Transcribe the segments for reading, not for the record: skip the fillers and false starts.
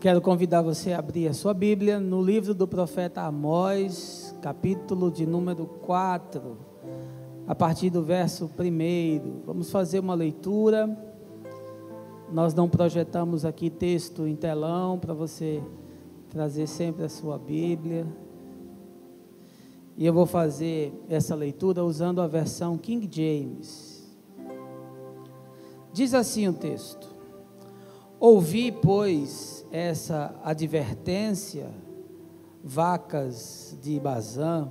Quero convidar você a abrir a sua Bíblia no livro do profeta Amós, capítulo de número 4, a partir do verso 1. Vamos fazer uma leitura. Nós não projetamos aqui texto em telão para você trazer sempre a sua Bíblia. E eu vou fazer essa leitura usando a versão King James. Diz assim o texto: ouvi, pois, essa advertência, vacas de Bazã,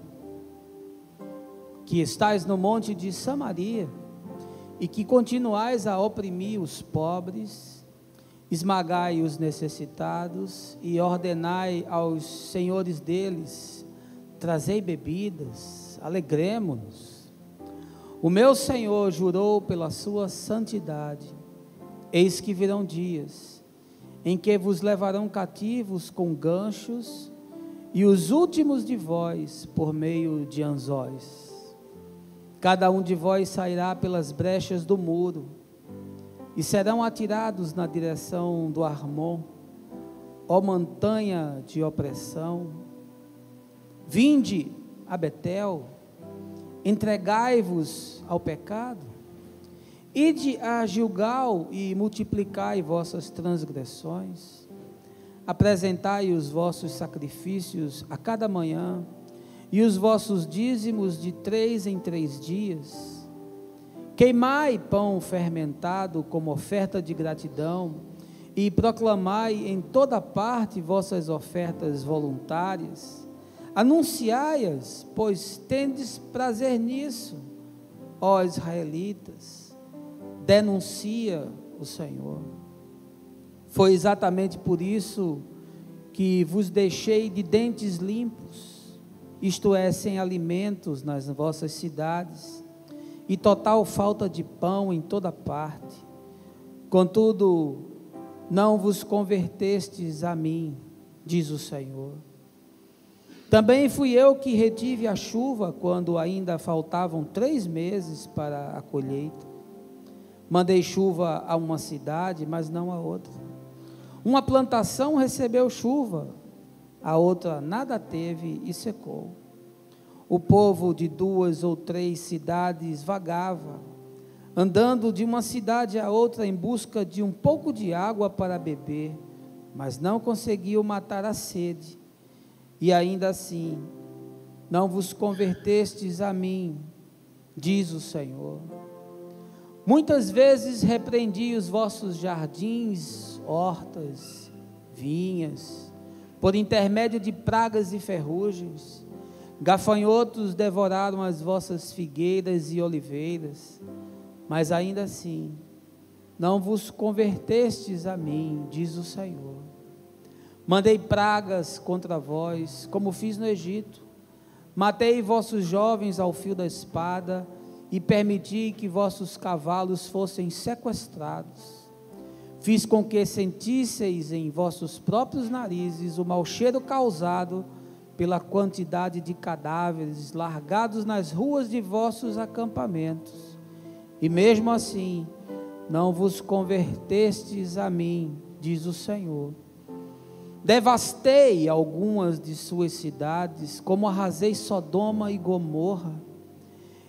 que estais no monte de Samaria, e que continuais a oprimir os pobres, esmagai os necessitados, e ordenai aos senhores deles: trazei bebidas, alegremo-nos. O meu Senhor jurou pela sua santidade: eis que virão dias em que vos levarão cativos com ganchos, e os últimos de vós por meio de anzóis. Cada um de vós sairá pelas brechas do muro, e serão atirados na direção do Armon, ó montanha de opressão. Vinde a Betel, entregai-vos ao pecado. Ide a Gilgal e multiplicai vossas transgressões. Apresentai os vossos sacrifícios a cada manhã, e os vossos dízimos de 3 em 3 dias. Queimai pão fermentado como oferta de gratidão, e proclamai em toda parte vossas ofertas voluntárias. Anunciai-as, pois tendes prazer nisso, ó israelitas. Denuncia o Senhor. Foi exatamente por isso que vos deixei de dentes limpos, isto é, sem alimentos nas vossas cidades, e total falta de pão em toda parte. Contudo, não vos convertestes a mim, diz o Senhor. Também fui eu que retive a chuva quando ainda faltavam 3 meses para a colheita. Mandei chuva a uma cidade, mas não a outra. Uma plantação recebeu chuva, a outra nada teve e secou. O povo de 2 ou 3 cidades vagava, andando de uma cidade a outra em busca de um pouco de água para beber, mas não conseguiu matar a sede. E ainda assim, não vos convertestes a mim, diz o Senhor. Muitas vezes repreendi os vossos jardins, hortas, vinhas, por intermédio de pragas e ferrugens. Gafanhotos devoraram as vossas figueiras e oliveiras, mas ainda assim, não vos convertestes a mim, diz o Senhor. Mandei pragas contra vós, como fiz no Egito. Matei vossos jovens ao fio da espada, e permiti que vossos cavalos fossem sequestrados. Fiz com que sentisseis em vossos próprios narizes o mau cheiro causado pela quantidade de cadáveres largados nas ruas de vossos acampamentos. E mesmo assim, não vos convertestes a mim, diz o Senhor. Devastei algumas de suas cidades, como arrasei Sodoma e Gomorra.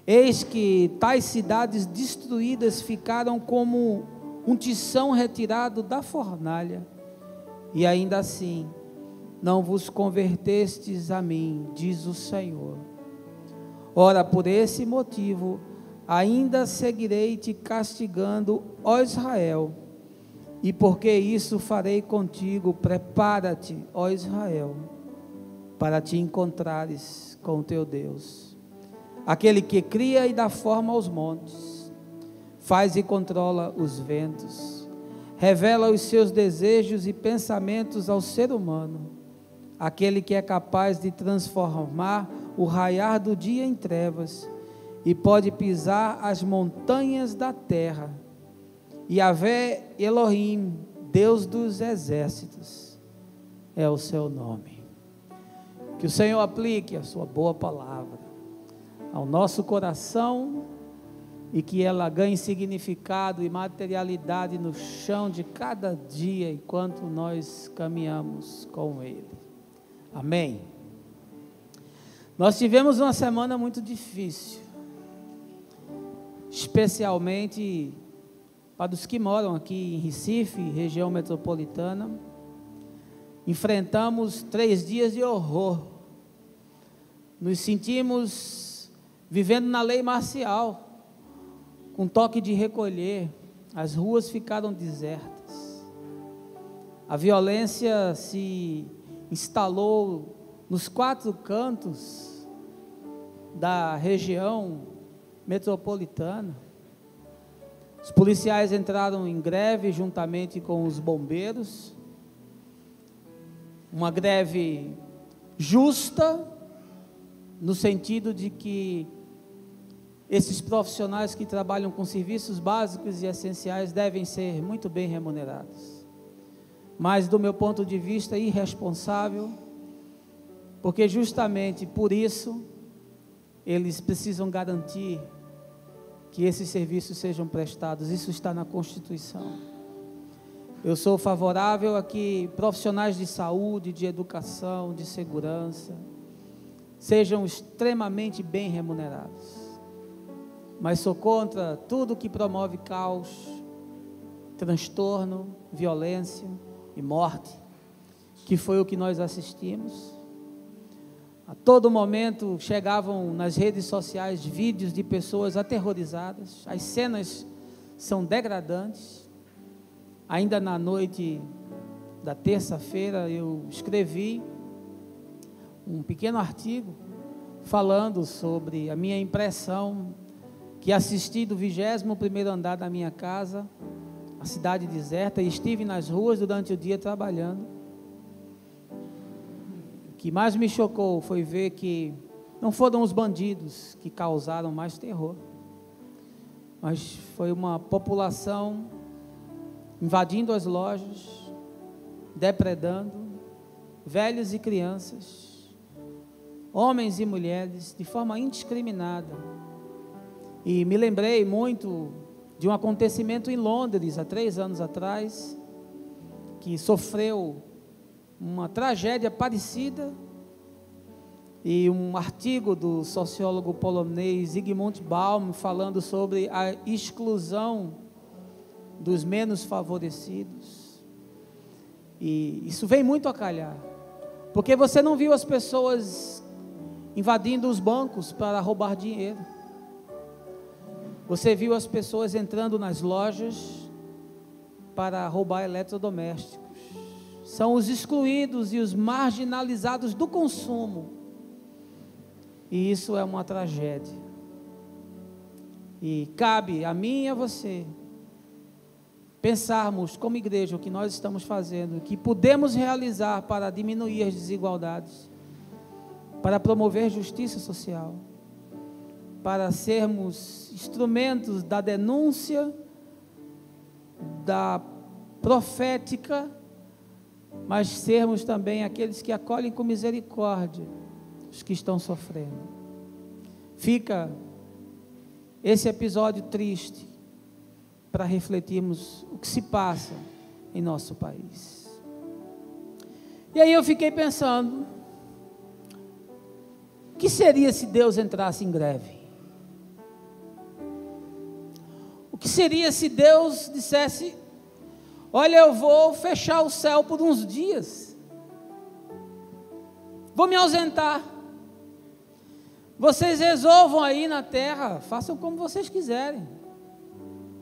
Eis que tais cidades destruídas ficaram como um tição retirado da fornalha, e ainda assim não vos convertestes a mim, diz o Senhor. Ora, por esse motivo, ainda seguirei te castigando, ó Israel, e porque isso farei contigo, prepara-te, ó Israel, para te encontrares com o teu Deus. Aquele que cria e dá forma aos montes, faz e controla os ventos, revela os seus desejos e pensamentos ao ser humano, aquele que é capaz de transformar o raiar do dia em trevas, e pode pisar as montanhas da terra. Yahvé Elohim, Deus dos exércitos, é o seu nome. Que o Senhor aplique a sua boa palavra ao nosso coração e que ela ganhe significado e materialidade no chão de cada dia enquanto nós caminhamos com Ele. Amém. Nós tivemos uma semana muito difícil, especialmente para os que moram aqui em Recife, região metropolitana. Enfrentamos 3 dias de horror. Nos sentimos vivendo na lei marcial, com toque de recolher. As ruas ficaram desertas. A violência se instalou nos 4 cantos da região metropolitana. Os policiais entraram em greve juntamente com os bombeiros. Uma greve justa, no sentido de que esses profissionais que trabalham com serviços básicos e essenciais devem ser muito bem remunerados. Mas, do meu ponto de vista, irresponsável, porque justamente por isso eles precisam garantir que esses serviços sejam prestados. Isso está na Constituição. Eu sou favorável a que profissionais de saúde, de educação, de segurança sejam extremamente bem remunerados. Mas sou contra tudo que promove caos, transtorno, violência e morte, que foi o que nós assistimos. A todo momento chegavam nas redes sociais vídeos de pessoas aterrorizadas. As cenas são degradantes. Ainda na noite da terça-feira eu escrevi um pequeno artigo falando sobre a minha impressão que assisti do 21º andar da minha casa, a cidade deserta, e estive nas ruas durante o dia trabalhando. O que mais me chocou foi ver que não foram os bandidos que causaram mais terror, mas foi uma população invadindo as lojas, depredando velhos e crianças, homens e mulheres, de forma indiscriminada. E me lembrei muito de um acontecimento em Londres, há 3 anos atrás, que sofreu uma tragédia parecida, e um artigo do sociólogo polonês Zygmunt Bauman falando sobre a exclusão dos menos favorecidos. E isso vem muito a calhar, porque você não viu as pessoas invadindo os bancos para roubar dinheiro. Você viu as pessoas entrando nas lojas para roubar eletrodomésticos. São os excluídos e os marginalizados do consumo. E isso é uma tragédia. E cabe a mim e a você pensarmos como igreja o que nós estamos fazendo, o que podemos realizar para diminuir as desigualdades, para promover justiça social, para sermos instrumentos da denúncia, da profética, mas sermos também aqueles que acolhem com misericórdia os que estão sofrendo. Fica esse episódio triste para refletirmos o que se passa em nosso país. E aí eu fiquei pensando, o que seria se Deus entrasse em greve? O que seria se Deus dissesse: olha, eu vou fechar o céu por uns dias, vou me ausentar, vocês resolvam aí na terra, façam como vocês quiserem,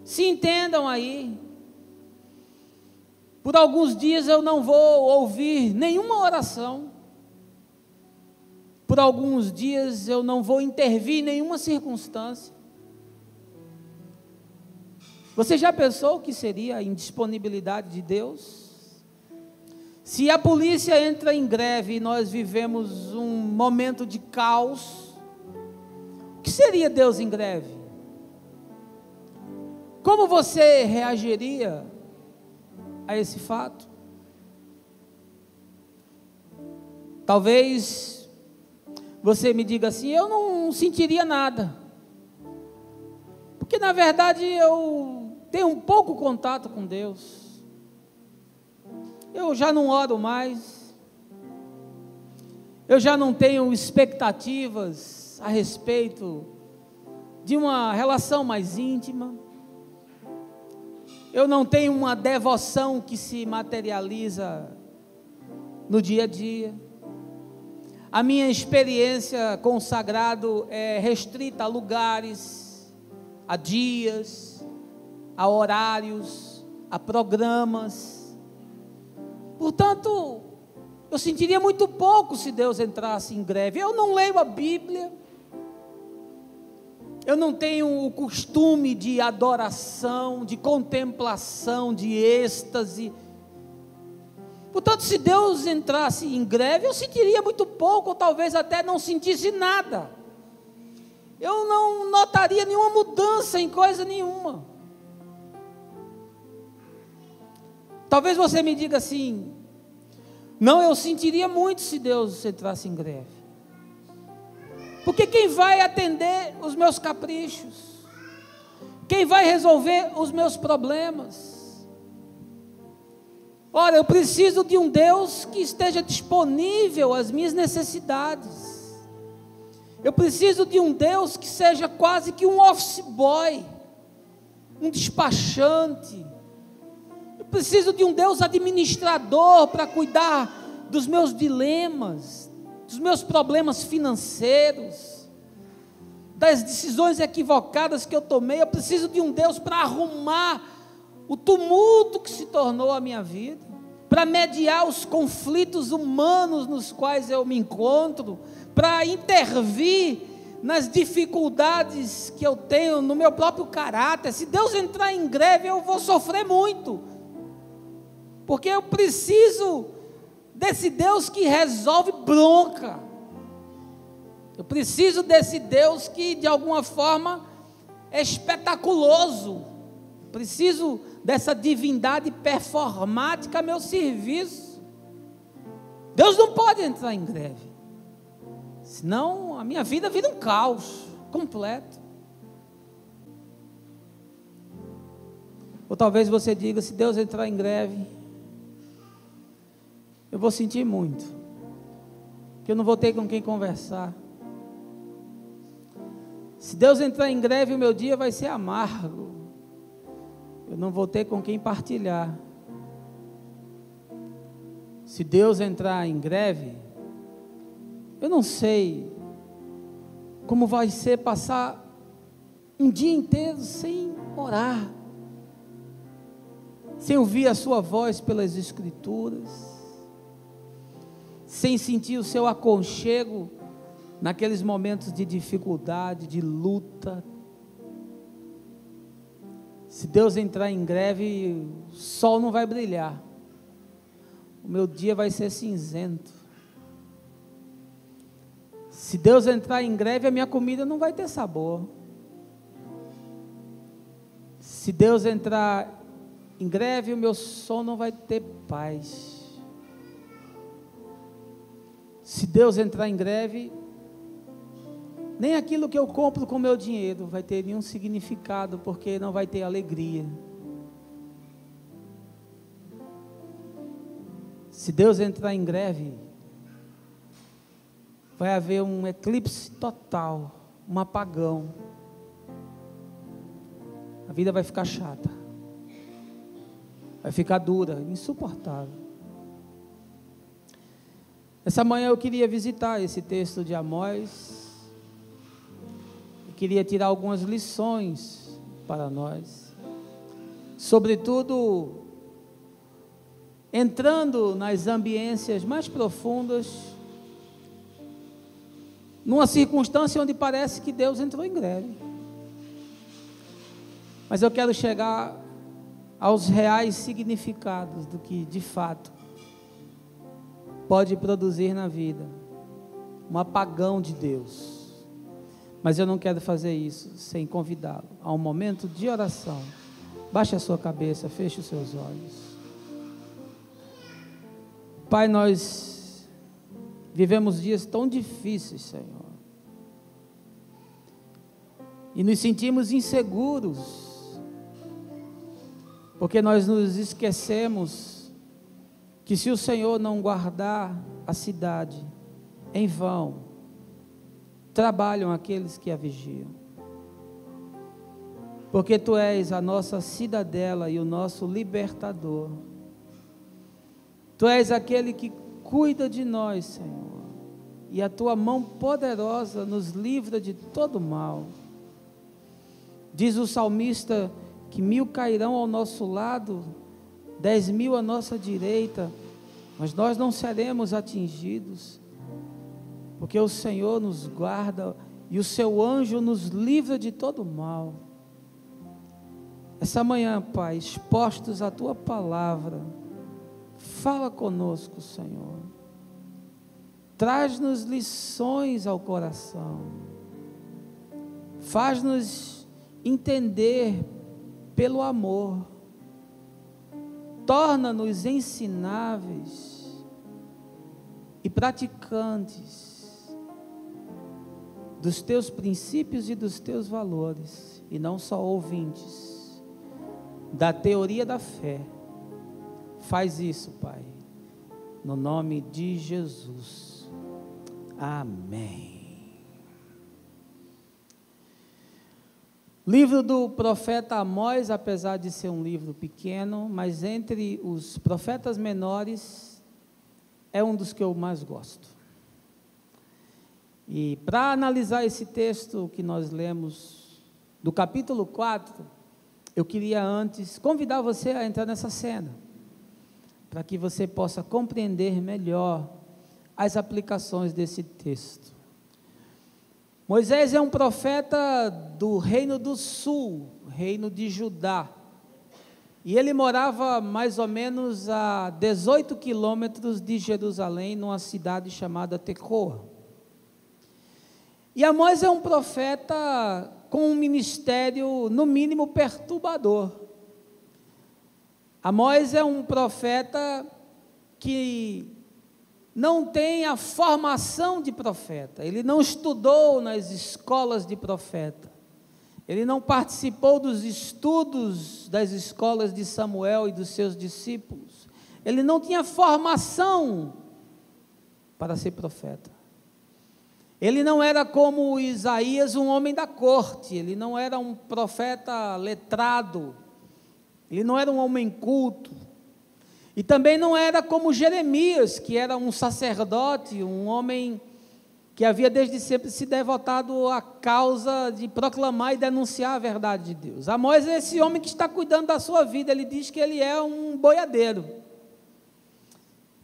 se entendam aí, por alguns dias eu não vou ouvir nenhuma oração, por alguns dias eu não vou intervir em nenhuma circunstância. Você já pensou o que seria a indisponibilidade de Deus? Se a polícia entra em greve e nós vivemos um momento de caos, o que seria Deus em greve? Como você reagiria a esse fato? Talvez você me diga assim: eu não sentiria nada, Porque na verdade eu tenho um pouco contato com Deus. Eu já não oro mais. Eu já não tenho expectativas a respeito de uma relação mais íntima. Eu não tenho uma devoção que se materializa no dia a dia. A minha experiência com o sagrado é restrita a lugares, a dias, a horários, a programas. Portanto, eu sentiria muito pouco se Deus entrasse em greve. Eu não leio a Bíblia. Eu não tenho o costume de adoração, de contemplação, de êxtase. Portanto, se Deus entrasse em greve, eu sentiria muito pouco, ou talvez até não sentisse nada. Eu não notaria nenhuma mudança em coisa nenhuma. Talvez você me diga assim: não, eu sentiria muito se Deus entrasse em greve. Porque quem vai atender os meus caprichos? Quem vai resolver os meus problemas? Ora, eu preciso de um Deus que esteja disponível às minhas necessidades. Eu preciso de um Deus que seja quase que um office boy, um despachante. Eu preciso de um Deus administrador para cuidar dos meus dilemas, dos meus problemas financeiros, das decisões equivocadas que eu tomei. Eu preciso de um Deus para arrumar o tumulto que se tornou a minha vida, para mediar os conflitos humanos nos quais eu me encontro, para intervir nas dificuldades que eu tenho no meu próprio caráter. Se Deus entrar em greve, eu vou sofrer muito, porque eu preciso desse Deus que resolve bronca. Eu preciso desse Deus que de alguma forma é espetaculoso. Preciso dessa divindade performática a meu serviço. Deus não pode entrar em greve, senão a minha vida vira um caos completo. Ou talvez você diga: se Deus entrar em greve, eu vou sentir muito, porque eu não vou ter com quem conversar. Se Deus entrar em greve, o meu dia vai ser amargo. Eu não vou ter com quem partilhar. Se Deus entrar em greve, eu não sei como vai ser passar um dia inteiro sem orar, sem ouvir a sua voz pelas Escrituras, sem sentir o seu aconchego naqueles momentos de dificuldade, de luta. Se Deus entrar em greve, o sol não vai brilhar, o meu dia vai ser cinzento. Se Deus entrar em greve, a minha comida não vai ter sabor. Se Deus entrar em greve, o meu sono não vai ter paz. Se Deus entrar em greve, nem aquilo que eu compro com meu dinheiro vai ter nenhum significado, porque não vai ter alegria. Se Deus entrar em greve, vai haver um eclipse total, um apagão. A vida vai ficar chata, vai ficar dura, insuportável. Essa manhã eu queria visitar esse texto de Amós. Queria tirar algumas lições para nós, sobretudo entrando nas ambiências mais profundas, numa circunstância onde parece que Deus entrou em greve. Mas eu quero chegar aos reais significados do que de fato pode produzir na vida um apagão de Deus. Mas eu não quero fazer isso sem convidá-lo a um momento de oração. Baixe a sua cabeça, feche os seus olhos. Pai, nós vivemos dias tão difíceis, Senhor. e nos sentimos inseguros, porque nós nos esquecemos que se o Senhor não guardar a cidade, em vão trabalham aqueles que a vigiam. Porque Tu és a nossa cidadela e o nosso libertador. Tu és aquele que cuida de nós, Senhor, e a Tua mão poderosa nos livra de todo mal. Diz o salmista que 1000 cairão ao nosso lado, 10.000 à nossa direita, mas nós não seremos atingidos, porque o Senhor nos guarda e o Seu anjo nos livra de todo mal. Essa manhã, Pai, expostos à Tua palavra, fala conosco, Senhor. Traz-nos lições ao coração. Faz-nos entender pelo amor. Torna-nos ensináveis e praticantes dos Teus princípios e dos Teus valores, e não só ouvintes da teoria da fé. Faz isso, Pai, no nome de Jesus. Amém. Livro do profeta Amós, apesar de ser um livro pequeno, mas entre os profetas menores, é um dos que eu mais gosto. E para analisar esse texto que nós lemos, do capítulo 4, eu queria antes convidar você a entrar nessa cena, para que você possa compreender melhor as aplicações desse texto. Moisés é um profeta do reino do sul, reino de Judá, e ele morava mais ou menos a 18 quilômetros de Jerusalém, numa cidade chamada Tecoa. E Amós é um profeta com um ministério, no mínimo, perturbador. Amós é um profeta que não tem a formação de profeta, ele não estudou nas escolas de profeta, ele não participou dos estudos das escolas de Samuel e dos seus discípulos, ele não tinha formação para ser profeta. Ele não era como Isaías, um homem da corte, ele não era um profeta letrado, ele não era um homem culto, e também não era como Jeremias, que era um sacerdote, um homem que havia desde sempre se devotado à causa de proclamar e denunciar a verdade de Deus. Amós é esse homem que está cuidando da sua vida, ele diz que ele é um boiadeiro,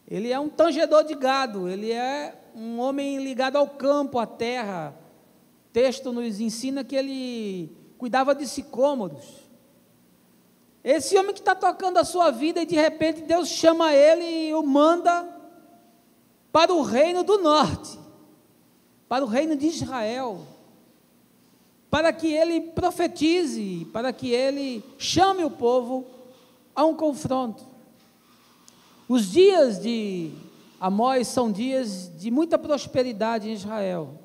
ele é um tangedor de gado, ele é um homem ligado ao campo, à terra. O texto nos ensina que ele cuidava de sicômoros. Esse homem que está tocando a sua vida e de repente Deus chama ele e o manda para o reino do norte, para o reino de Israel, para que ele profetize, para que ele chame o povo a um confronto. Os dias de Amós são dias de muita prosperidade em Israel.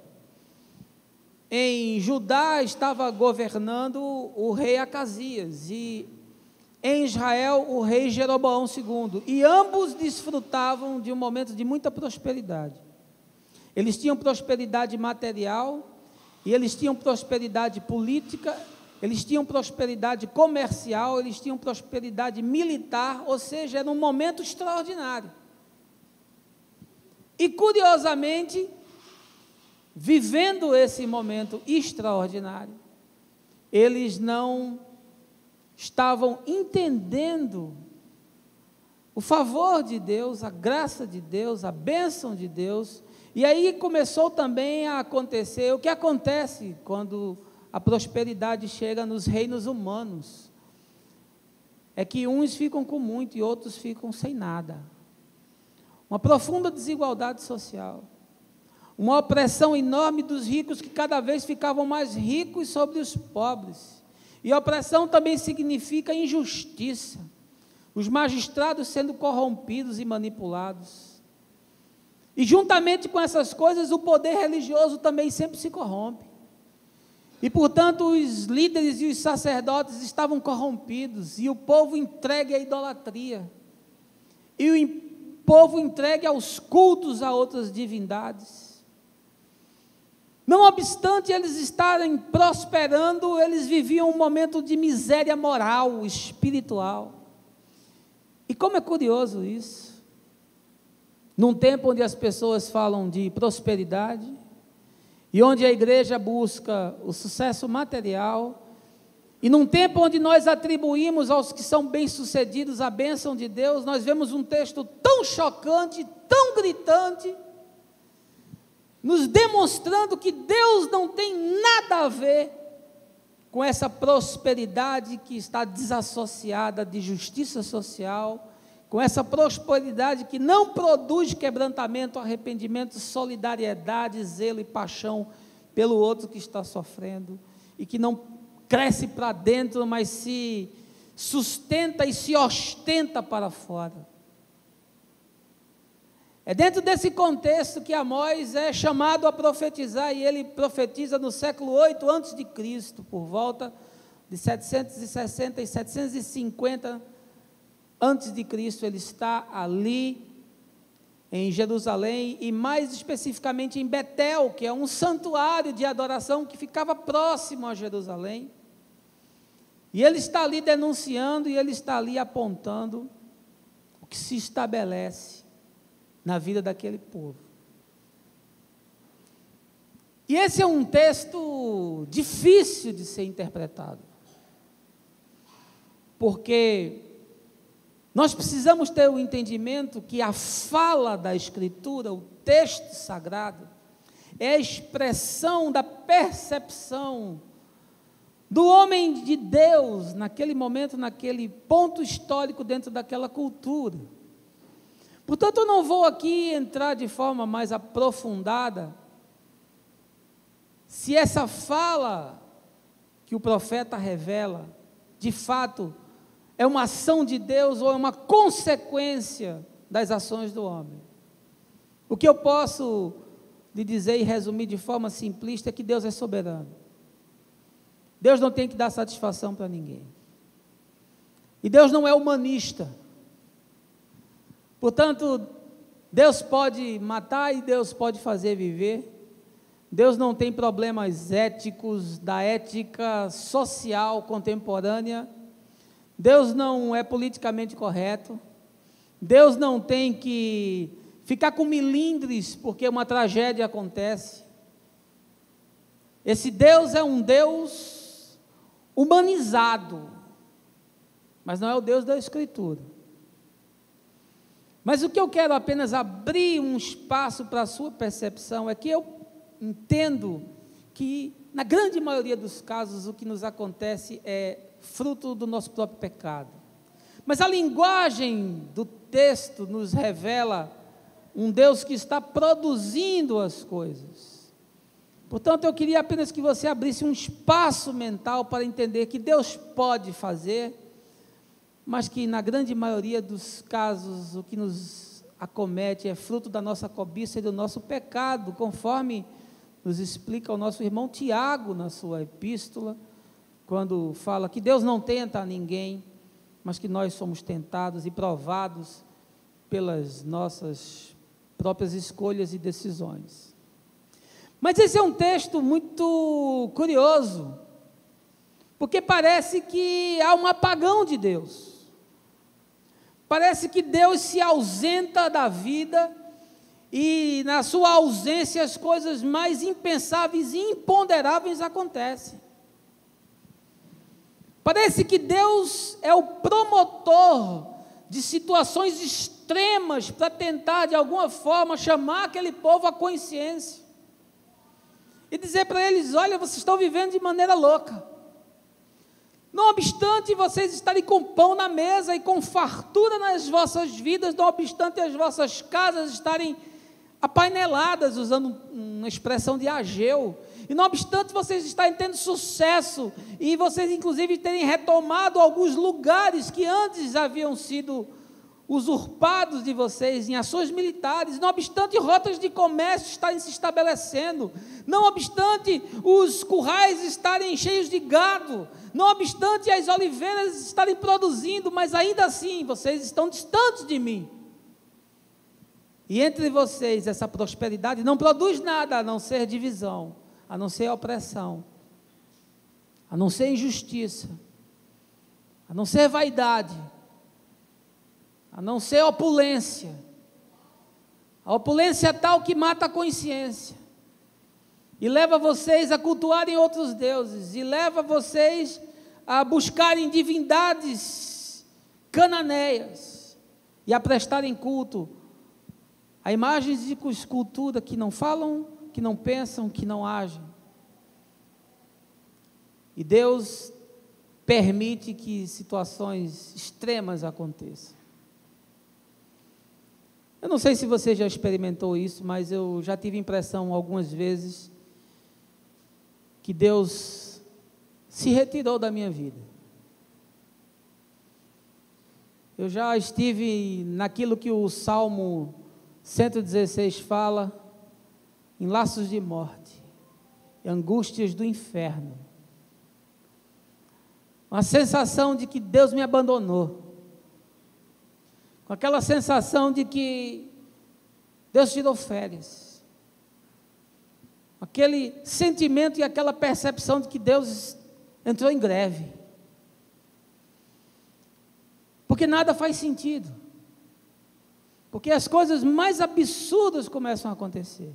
Em Judá estava governando o rei Acasias e em Israel o rei Jeroboão II, e ambos desfrutavam de um momento de muita prosperidade. Eles tinham prosperidade material, e eles tinham prosperidade política, eles tinham prosperidade comercial, eles tinham prosperidade militar, ou seja, era um momento extraordinário. E curiosamente, vivendo esse momento extraordinário, eles não estavam entendendo o favor de Deus, a graça de Deus, a bênção de Deus, e aí começou também a acontecer o que acontece quando a prosperidade chega nos reinos humanos, é que uns ficam com muito e outros ficam sem nada. Uma profunda desigualdade social, uma opressão enorme dos ricos que cada vez ficavam mais ricos sobre os pobres, e opressão também significa injustiça, os magistrados sendo corrompidos e manipulados, e juntamente com essas coisas o poder religioso também sempre se corrompe, E, portanto, os líderes e os sacerdotes estavam corrompidos, e o povo entregue à idolatria, e o povo entregue aos cultos a outras divindades. Não obstante eles estarem prosperando, eles viviam um momento de miséria moral, espiritual. E como é curioso isso, num tempo onde as pessoas falam de prosperidade, e onde a igreja busca o sucesso material, e num tempo onde nós atribuímos aos que são bem-sucedidos a bênção de Deus, nós vemos um texto tão chocante, tão gritante, nos demonstrando que Deus não tem nada a ver com essa prosperidade que está desassociada de justiça social, com essa prosperidade que não produz quebrantamento, arrependimento, solidariedade, zelo e paixão pelo outro que está sofrendo, e que não cresce para dentro, mas se sustenta e se ostenta para fora. É dentro desse contexto que Amós é chamado a profetizar, e ele profetiza no século 8 a.C., por volta de 760 e 750 antes de Cristo, ele está ali em Jerusalém, e mais especificamente em Betel, que é um santuário de adoração que ficava próximo a Jerusalém, e ele está ali denunciando, e ele está ali apontando o que se estabelece na vida daquele povo. E esse é um texto difícil de ser interpretado, porque nós precisamos ter o entendimento que a fala da Escritura, o texto sagrado, é a expressão da percepção do homem de Deus, naquele momento, naquele ponto histórico, dentro daquela cultura. Portanto, eu não vou aqui entrar de forma mais aprofundada se essa fala que o profeta revela, de fato, é uma ação de Deus ou é uma consequência das ações do homem. O que eu posso lhe dizer e resumir de forma simplista é que Deus é soberano. Deus não tem que dar satisfação para ninguém. E Deus não é humanista. Portanto, Deus pode matar e Deus pode fazer viver. Deus não tem problemas éticos, da ética social contemporânea. Deus não é politicamente correto. Deus não tem que ficar com milindres porque uma tragédia acontece. Esse Deus é um Deus humanizado, mas não é o Deus da Escritura. Mas o que eu quero apenas abrir um espaço para a sua percepção é que eu entendo que, na grande maioria dos casos, o que nos acontece é fruto do nosso próprio pecado. Mas a linguagem do texto nos revela um Deus que está produzindo as coisas. Portanto, eu queria apenas que você abrisse um espaço mental para entender que Deus pode fazer, mas que na grande maioria dos casos o que nos acomete é fruto da nossa cobiça e do nosso pecado, conforme nos explica o nosso irmão Tiago na sua epístola, quando fala que Deus não tenta a ninguém, mas que nós somos tentados e provados pelas nossas próprias escolhas e decisões. Mas esse é um texto muito curioso, porque parece que há um apagão de Deus. Parece que Deus se ausenta da vida e na sua ausência as coisas mais impensáveis e imponderáveis acontecem. Parece que Deus é o promotor de situações extremas para tentar de alguma forma chamar aquele povo à consciência e dizer para eles: olha, vocês estão vivendo de maneira louca. Não obstante vocês estarem com pão na mesa e com fartura nas vossas vidas, não obstante as vossas casas estarem apaineladas, usando uma expressão de Ageu, e não obstante vocês estarem tendo sucesso, e vocês inclusive terem retomado alguns lugares que antes haviam sido usurpados de vocês em ações militares, não obstante rotas de comércio estarem se estabelecendo, não obstante os currais estarem cheios de gado, não obstante as oliveiras estarem produzindo, mas ainda assim vocês estão distantes de mim. E entre vocês essa prosperidade não produz nada a não ser divisão, a não ser opressão, a não ser injustiça, a não ser vaidade, a não ser opulência. A opulência é tal que mata a consciência e leva vocês a cultuarem outros deuses, e leva vocês a buscarem divindades cananeias e a prestarem culto a imagens de escultura que não falam, que não pensam, que não agem. E Deus permite que situações extremas aconteçam. Eu não sei se você já experimentou isso, mas eu já tive impressão algumas vezes que Deus se retirou da minha vida. Eu já estive naquilo que o Salmo 116 fala, em laços de morte, angústias do inferno. Uma sensação de que Deus me abandonou. Com aquela sensação de que Deus tirou férias. Aquele sentimento e aquela percepção de que Deus entrou em greve. Porque nada faz sentido. Porque as coisas mais absurdas começam a acontecer.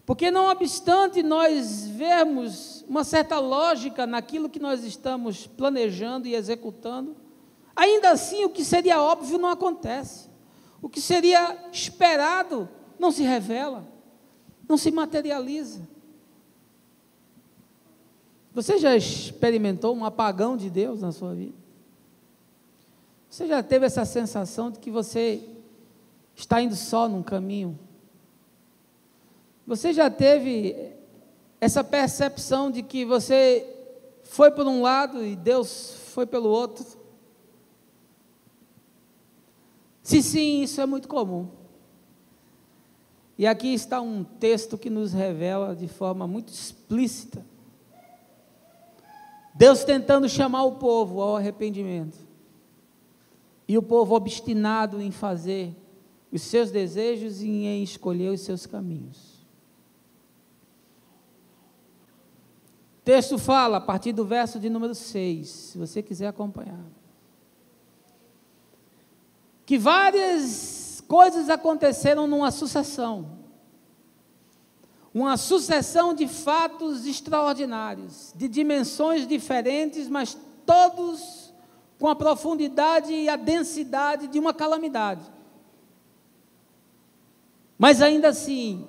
Porque não obstante nós vermos uma certa lógica naquilo que nós estamos planejando e executando, ainda assim o que seria óbvio não acontece. O que seria esperado não se revela, não se materializa. Você já experimentou um apagão de Deus na sua vida? Você já teve essa sensação de que você está indo só num caminho? Você já teve essa percepção de que você foi por um lado e Deus foi pelo outro? Se sim, isso é muito comum. E aqui está um texto que nos revela de forma muito explícita Deus tentando chamar o povo ao arrependimento. E o povo obstinado em fazer os seus desejos e em escolher os seus caminhos. O texto fala, a partir do verso de número 6, se você quiser acompanhar, que várias coisas aconteceram numa sucessão. Uma sucessão de fatos extraordinários, de dimensões diferentes, mas todos com a profundidade e a densidade de uma calamidade. Mas ainda assim,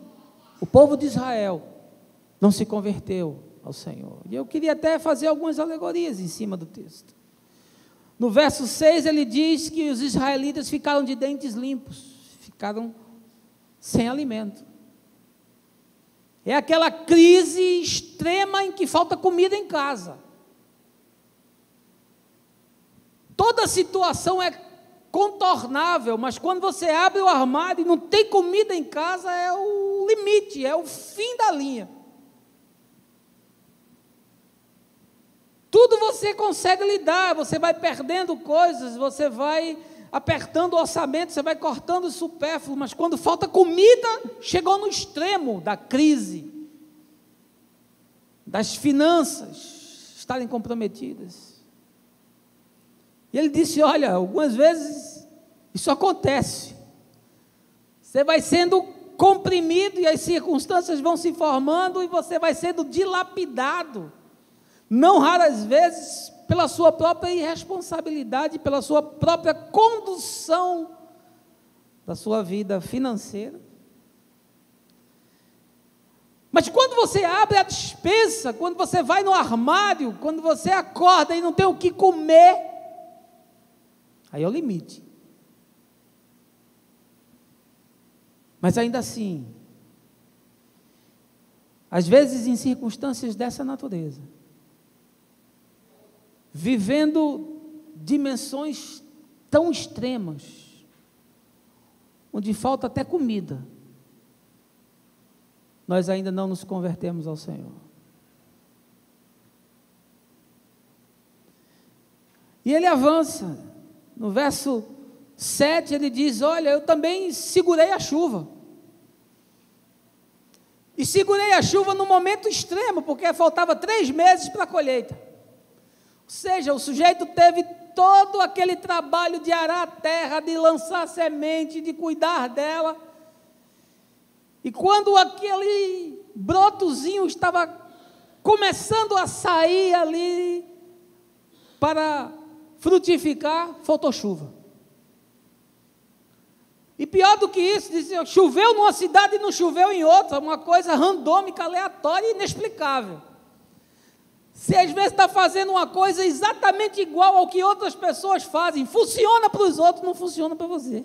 o povo de Israel não se converteu ao Senhor. E eu queria até fazer algumas alegorias em cima do texto. No verso 6 ele diz que os israelitas ficaram de dentes limpos, ficaram sem alimento. É aquela crise extrema em que falta comida em casa. Toda situação é contornável, mas quando você abre o armário e não tem comida em casa, é o limite, é o fim da linha. Tudo você consegue lidar, você vai perdendo coisas, você vai apertando o orçamento, você vai cortando o supérfluo, mas quando falta comida, chegou no extremo da crise, das finanças estarem comprometidas. E ele disse, olha, algumas vezes isso acontece, você vai sendo comprimido e as circunstâncias vão se formando e você vai sendo dilapidado, não raras vezes pela sua própria irresponsabilidade, pela sua própria condução da sua vida financeira. Mas quando você abre a despensa, quando você vai no armário, quando você acorda e não tem o que comer, aí é o limite. Mas ainda assim, às vezes em circunstâncias dessa natureza, vivendo dimensões tão extremas, onde falta até comida, nós ainda não nos convertemos ao Senhor. E ele avança, no verso 7 ele diz: olha, eu também segurei a chuva, e segurei a chuva no momento extremo, porque faltava 3 meses para a colheita. Ou seja, o sujeito teve todo aquele trabalho de arar a terra, de lançar semente, de cuidar dela, e quando aquele brotozinho estava começando a sair ali para frutificar, faltou chuva. E pior do que isso, dizia, choveu numa cidade e não choveu em outra, uma coisa randômica, aleatória e inexplicável. Você às vezes está fazendo uma coisa exatamente igual ao que outras pessoas fazem, funciona para os outros, não funciona para você.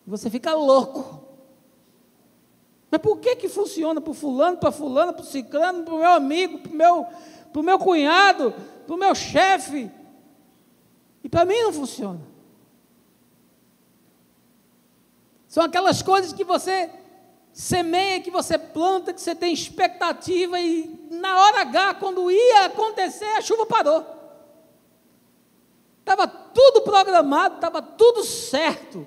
Você fica louco. Mas por que funciona para o fulano, para o ciclano, para o meu amigo, para o meu cunhado, para o meu chefe, e para mim não funciona? São aquelas coisas que você semeia, que você planta, que você tem expectativa, e na hora H, quando ia acontecer, a chuva parou. Estava tudo programado, estava tudo certo.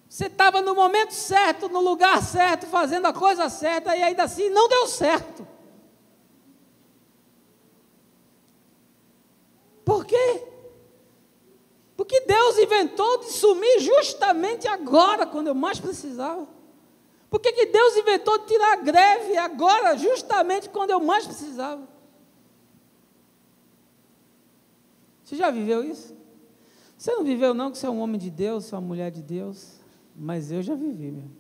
Você estava no momento certo, no lugar certo, fazendo a coisa certa, e ainda assim não deu certo. Por quê? Porque Deus inventou de sumir justamente agora, quando eu mais precisava. Por que Deus inventou de tirar a greve agora, justamente quando eu mais precisava? Você já viveu isso? Você não viveu não, que você é um homem de Deus, você é uma mulher de Deus, mas eu já vivi mesmo.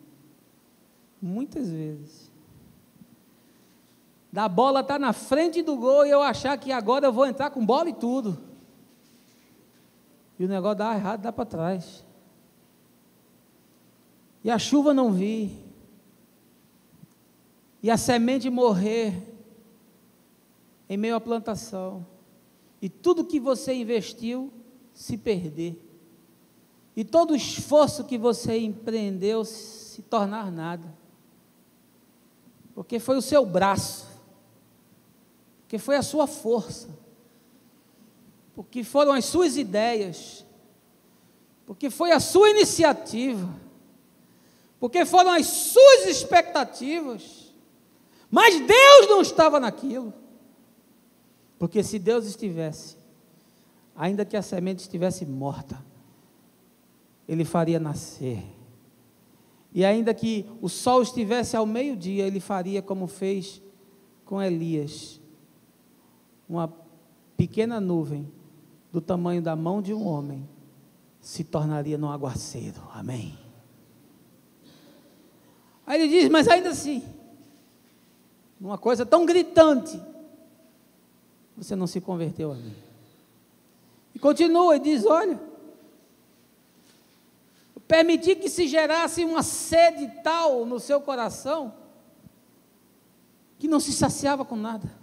Muitas vezes. Da bola estar na frente do gol e eu achar que agora eu vou entrar com bola e tudo. E o negócio dá errado, dá para trás. E a chuva não vir. E a semente morrer em meio à plantação. E tudo que você investiu se perder. E todo o esforço que você empreendeu se tornar nada. Porque foi o seu braço. Porque foi a sua força. Porque foram as suas ideias. Porque foi a sua iniciativa. Porque foram as suas expectativas. Mas Deus não estava naquilo. Porque se Deus estivesse, ainda que a semente estivesse morta, Ele faria nascer. E ainda que o sol estivesse ao meio-dia, Ele faria como fez com Elias. Uma pequena nuvem, do tamanho da mão de um homem, se tornaria num aguaceiro. Amém? Aí ele diz, mas ainda assim, uma coisa tão gritante, você não se converteu a mim. E continua e diz, olha, eu permiti que se gerasse uma sede tal no seu coração, que não se saciava com nada.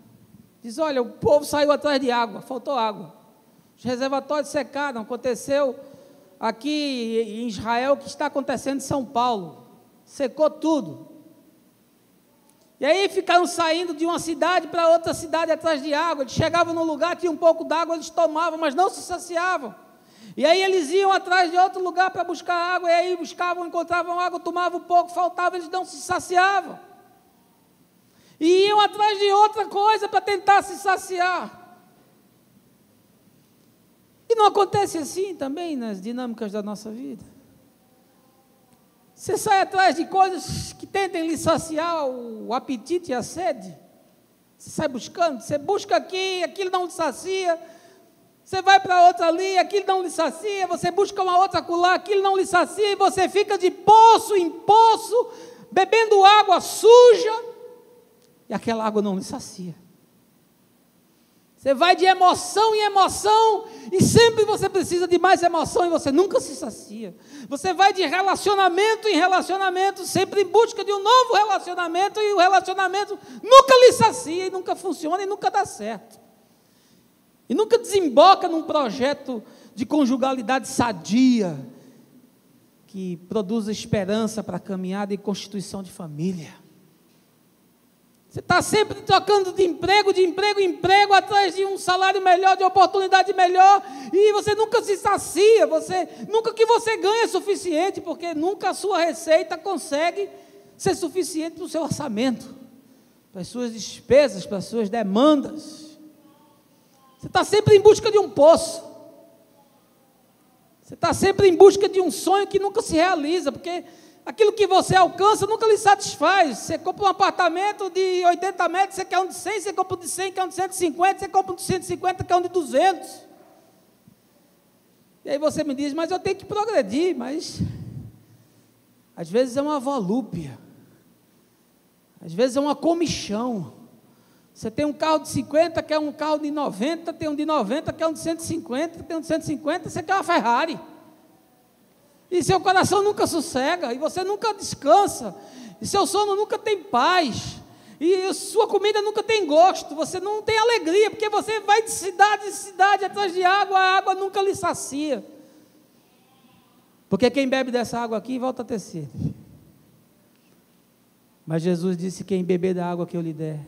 Diz, olha, o povo saiu atrás de água, faltou água. Os reservatórios secaram, aconteceu aqui em Israel o que está acontecendo em São Paulo. Secou tudo. E aí ficaram saindo de uma cidade para outra cidade atrás de água. Eles chegavam no lugar, tinha um pouco d'água, eles tomavam, mas não se saciavam. E aí eles iam atrás de outro lugar para buscar água, e aí buscavam, encontravam água, tomavam um pouco, faltava, eles não se saciavam. E iam atrás de outra coisa para tentar se saciar. E não acontece assim também nas dinâmicas da nossa vida? Você sai atrás de coisas que tentem lhe saciar o apetite e a sede. Você sai buscando, você busca aqui, aquilo não lhe sacia. Você vai para outra ali, aquilo não lhe sacia. Você busca uma outra acolá, aquilo não lhe sacia. E você fica de poço em poço, bebendo água suja. E aquela água não lhe sacia. Você vai de emoção em emoção, e sempre você precisa de mais emoção, e você nunca se sacia. Você vai de relacionamento em relacionamento, sempre em busca de um novo relacionamento, e o relacionamento nunca lhe sacia, e nunca funciona, e nunca dá certo. e nunca desemboca num projeto de conjugalidade sadia, que produza esperança para a caminhada e constituição de família. Você está sempre trocando de emprego em emprego, atrás de um salário melhor, de oportunidade melhor, e você nunca se sacia, nunca que você ganha é suficiente, porque nunca a sua receita consegue ser suficiente para o seu orçamento, para as suas despesas, para as suas demandas. Você está sempre em busca de um poço. Você está sempre em busca de um sonho que nunca se realiza, porque aquilo que você alcança nunca lhe satisfaz. Você compra um apartamento de 80 metros, você quer um de 100, você compra um de 100, quer um de 150, você compra um de 150, quer um de 200. E aí você me diz, mas eu tenho que progredir, mas às vezes é uma volúpia, às vezes é uma comichão. Você tem um carro de 50, quer um carro de 90, tem um de 90, quer um de 150, tem um de 150, você quer uma Ferrari. E seu coração nunca sossega, e você nunca descansa, e seu sono nunca tem paz, e sua comida nunca tem gosto, você não tem alegria, porque você vai de cidade em cidade atrás de água, a água nunca lhe sacia. Porque quem bebe dessa água aqui volta a ter sede. Mas Jesus disse, quem beber da água que eu lhe der,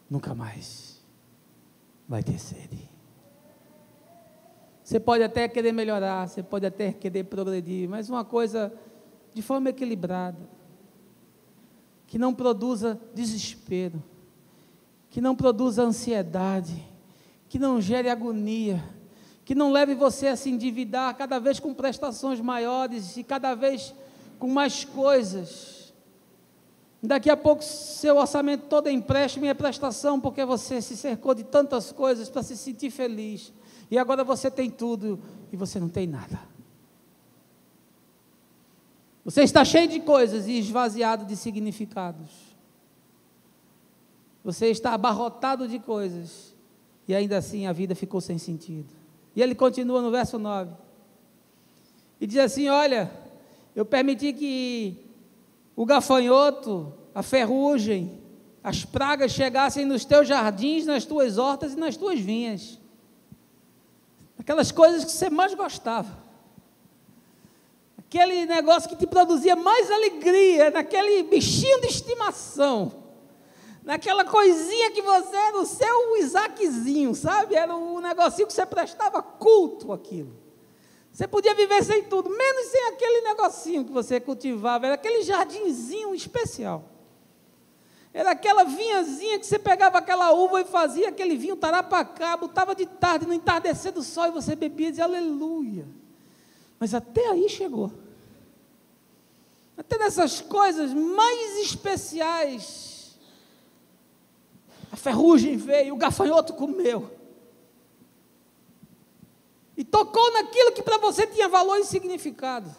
nunca mais vai ter sede. Você pode até querer melhorar, você pode até querer progredir, mas uma coisa de forma equilibrada, que não produza desespero, que não produza ansiedade, que não gere agonia, que não leve você a se endividar cada vez com prestações maiores e cada vez com mais coisas. Daqui a pouco seu orçamento todo é empréstimo e é prestação, porque você se cercou de tantas coisas para se sentir feliz. E agora você tem tudo e você não tem nada. Você está cheio de coisas e esvaziado de significados. Você está abarrotado de coisas e ainda assim a vida ficou sem sentido. E ele continua no verso 9. E diz assim, olha, eu permiti que o gafanhoto, a ferrugem, as pragas chegassem nos teus jardins, nas tuas hortas e nas tuas vinhas. Aquelas coisas que você mais gostava. Aquele negócio que te produzia mais alegria, naquele bichinho de estimação, naquela coisinha que você era o seu Isaquezinho, sabe? Era um negocinho que você prestava culto àquilo. Você podia viver sem tudo, menos sem aquele negocinho que você cultivava, era aquele jardinzinho especial. Era aquela vinhazinha que você pegava aquela uva e fazia aquele vinho tarapacá, botava de tarde, no entardecer do sol, e você bebia e dizia aleluia. Mas até aí chegou. Até nessas coisas mais especiais, a ferrugem veio, o gafanhoto comeu. E tocou naquilo que para você tinha valor e significado.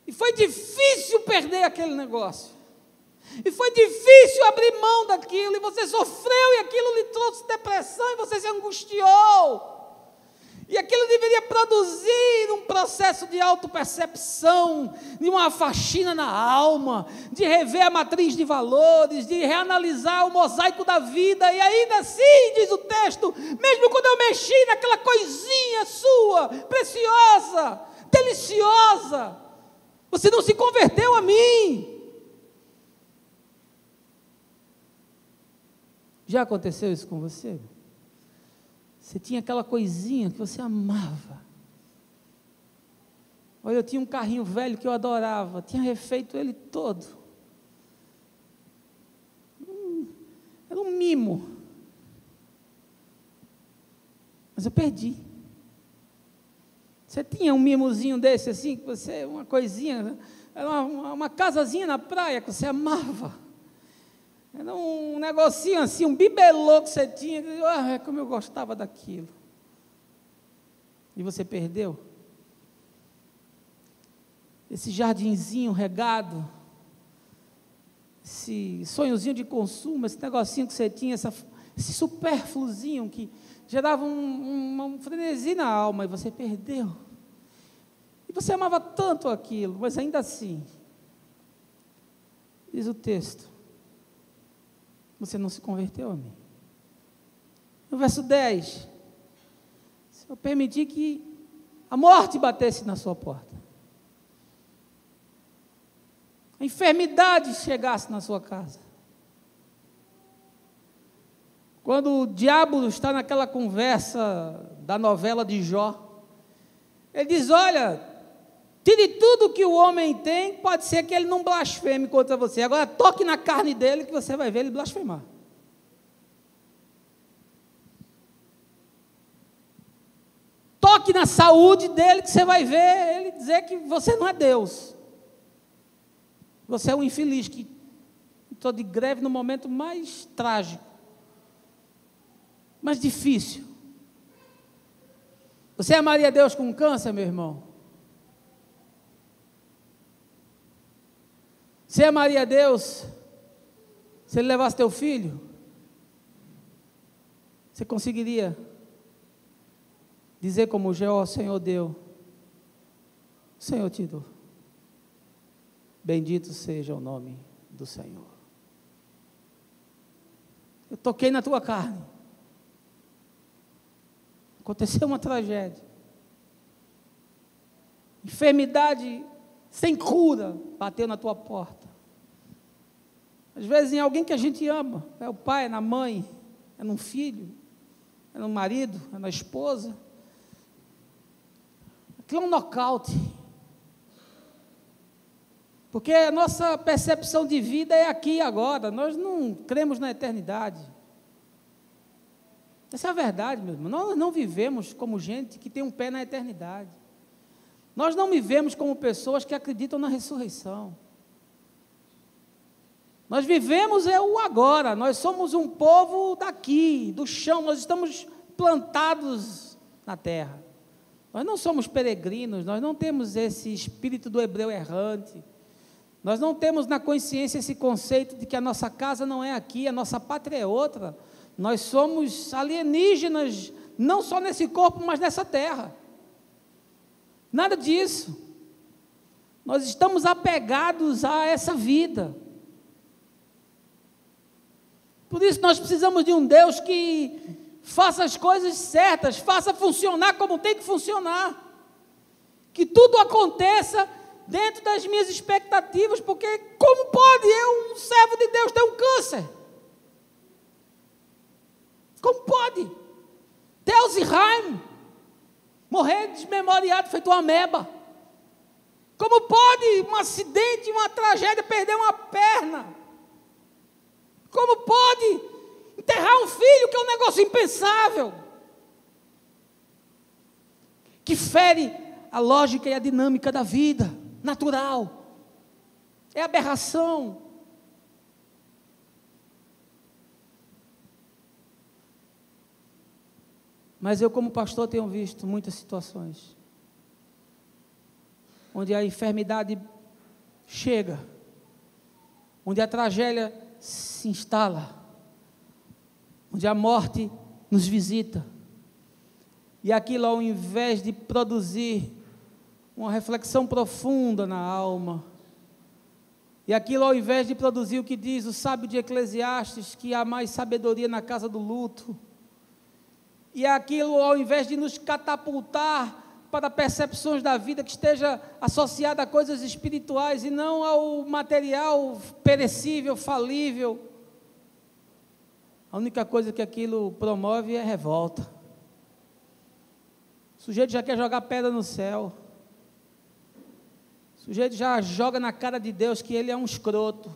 E foi difícil perder aquele negócio. E foi difícil abrir mão daquilo. E você sofreu e aquilo lhe trouxe depressão e você se angustiou. E aquilo deveria produzir um processo de autopercepção, de uma faxina na alma, de rever a matriz de valores, de reanalisar o mosaico da vida. E ainda assim, diz o texto, mesmo quando eu mexi naquela coisinha sua, preciosa, deliciosa, você não se converteu a mim. Já aconteceu isso com você? Você tinha aquela coisinha que você amava. Olha, eu tinha um carrinho velho que eu adorava, tinha refeito ele todo. Era um mimo. Mas eu perdi. Você tinha um mimozinho desse assim, que você, uma coisinha, era uma casazinha na praia que você amava. Era um negocinho assim, um bibelô que você tinha, como eu gostava daquilo. E você perdeu? Esse jardinzinho regado, esse sonhozinho de consumo, esse negocinho que você tinha, esse supérfluozinho que gerava um frenesi na alma, e você perdeu. E você amava tanto aquilo, mas ainda assim, diz o texto, você não se converteu a mim. No verso 10, se eu permitir que a morte batesse na sua porta, a enfermidade chegasse na sua casa, quando o diabo está naquela conversa da novela de Jó, ele diz: olha, tire tudo que o homem tem, pode ser que ele não blasfeme contra você, agora toque na carne dele que você vai ver ele blasfemar. Toque na saúde dele que você vai ver ele dizer que você não é Deus. Você é um infeliz que entrou de greve no momento mais trágico, mais difícil. Você amaria Deus com câncer, meu irmão? Você amaria Deus se Ele levasse teu filho? Você conseguiria dizer como o Senhor deu, o Senhor te deu. Bendito seja o nome do Senhor. Eu toquei na tua carne. Aconteceu uma tragédia. Enfermidade sem cura bateu na tua porta. Às vezes em alguém que a gente ama, é o pai, é na mãe, é num filho, é no marido, é na esposa. Aquilo é um nocaute. Porque a nossa percepção de vida é aqui e agora, nós não cremos na eternidade. Essa é a verdade, meu irmão. Nós não vivemos como gente que tem um pé na eternidade. Nós não vivemos como pessoas que acreditam na ressurreição. Nós vivemos o agora, nós somos um povo daqui, do chão, nós estamos plantados na terra. Nós não somos peregrinos, nós não temos esse espírito do hebreu errante. Nós não temos na consciência esse conceito de que a nossa casa não é aqui, a nossa pátria é outra. Nós somos alienígenas, não só nesse corpo, mas nessa terra. Nada disso. Nós estamos apegados a essa vida. Por isso nós precisamos de um Deus que faça as coisas certas, faça funcionar como tem que funcionar. Que tudo aconteça dentro das minhas expectativas, porque como pode eu, um servo de Deus, ter um câncer? Como pode? Ter Alzheimer, morrer desmemoriado, feito uma ameba? Como pode um acidente, uma tragédia, perder uma perna? Como pode enterrar um filho, que é um negócio impensável? Que fere a lógica e a dinâmica da vida natural. É aberração. Mas eu, como pastor, tenho visto muitas situações onde a enfermidade chega, onde a tragédia se instala, onde a morte nos visita, e aquilo, ao invés de produzir uma reflexão profunda na alma, e aquilo, ao invés de produzir o que diz o sábio de Eclesiastes, que há mais sabedoria na casa do luto, e aquilo, ao invés de nos catapultar para percepções da vida que esteja associada a coisas espirituais e não ao material perecível, falível, a única coisa que aquilo promove é revolta. O sujeito já quer jogar pedra no céu. O sujeito já joga na cara de Deus que ele é um escroto,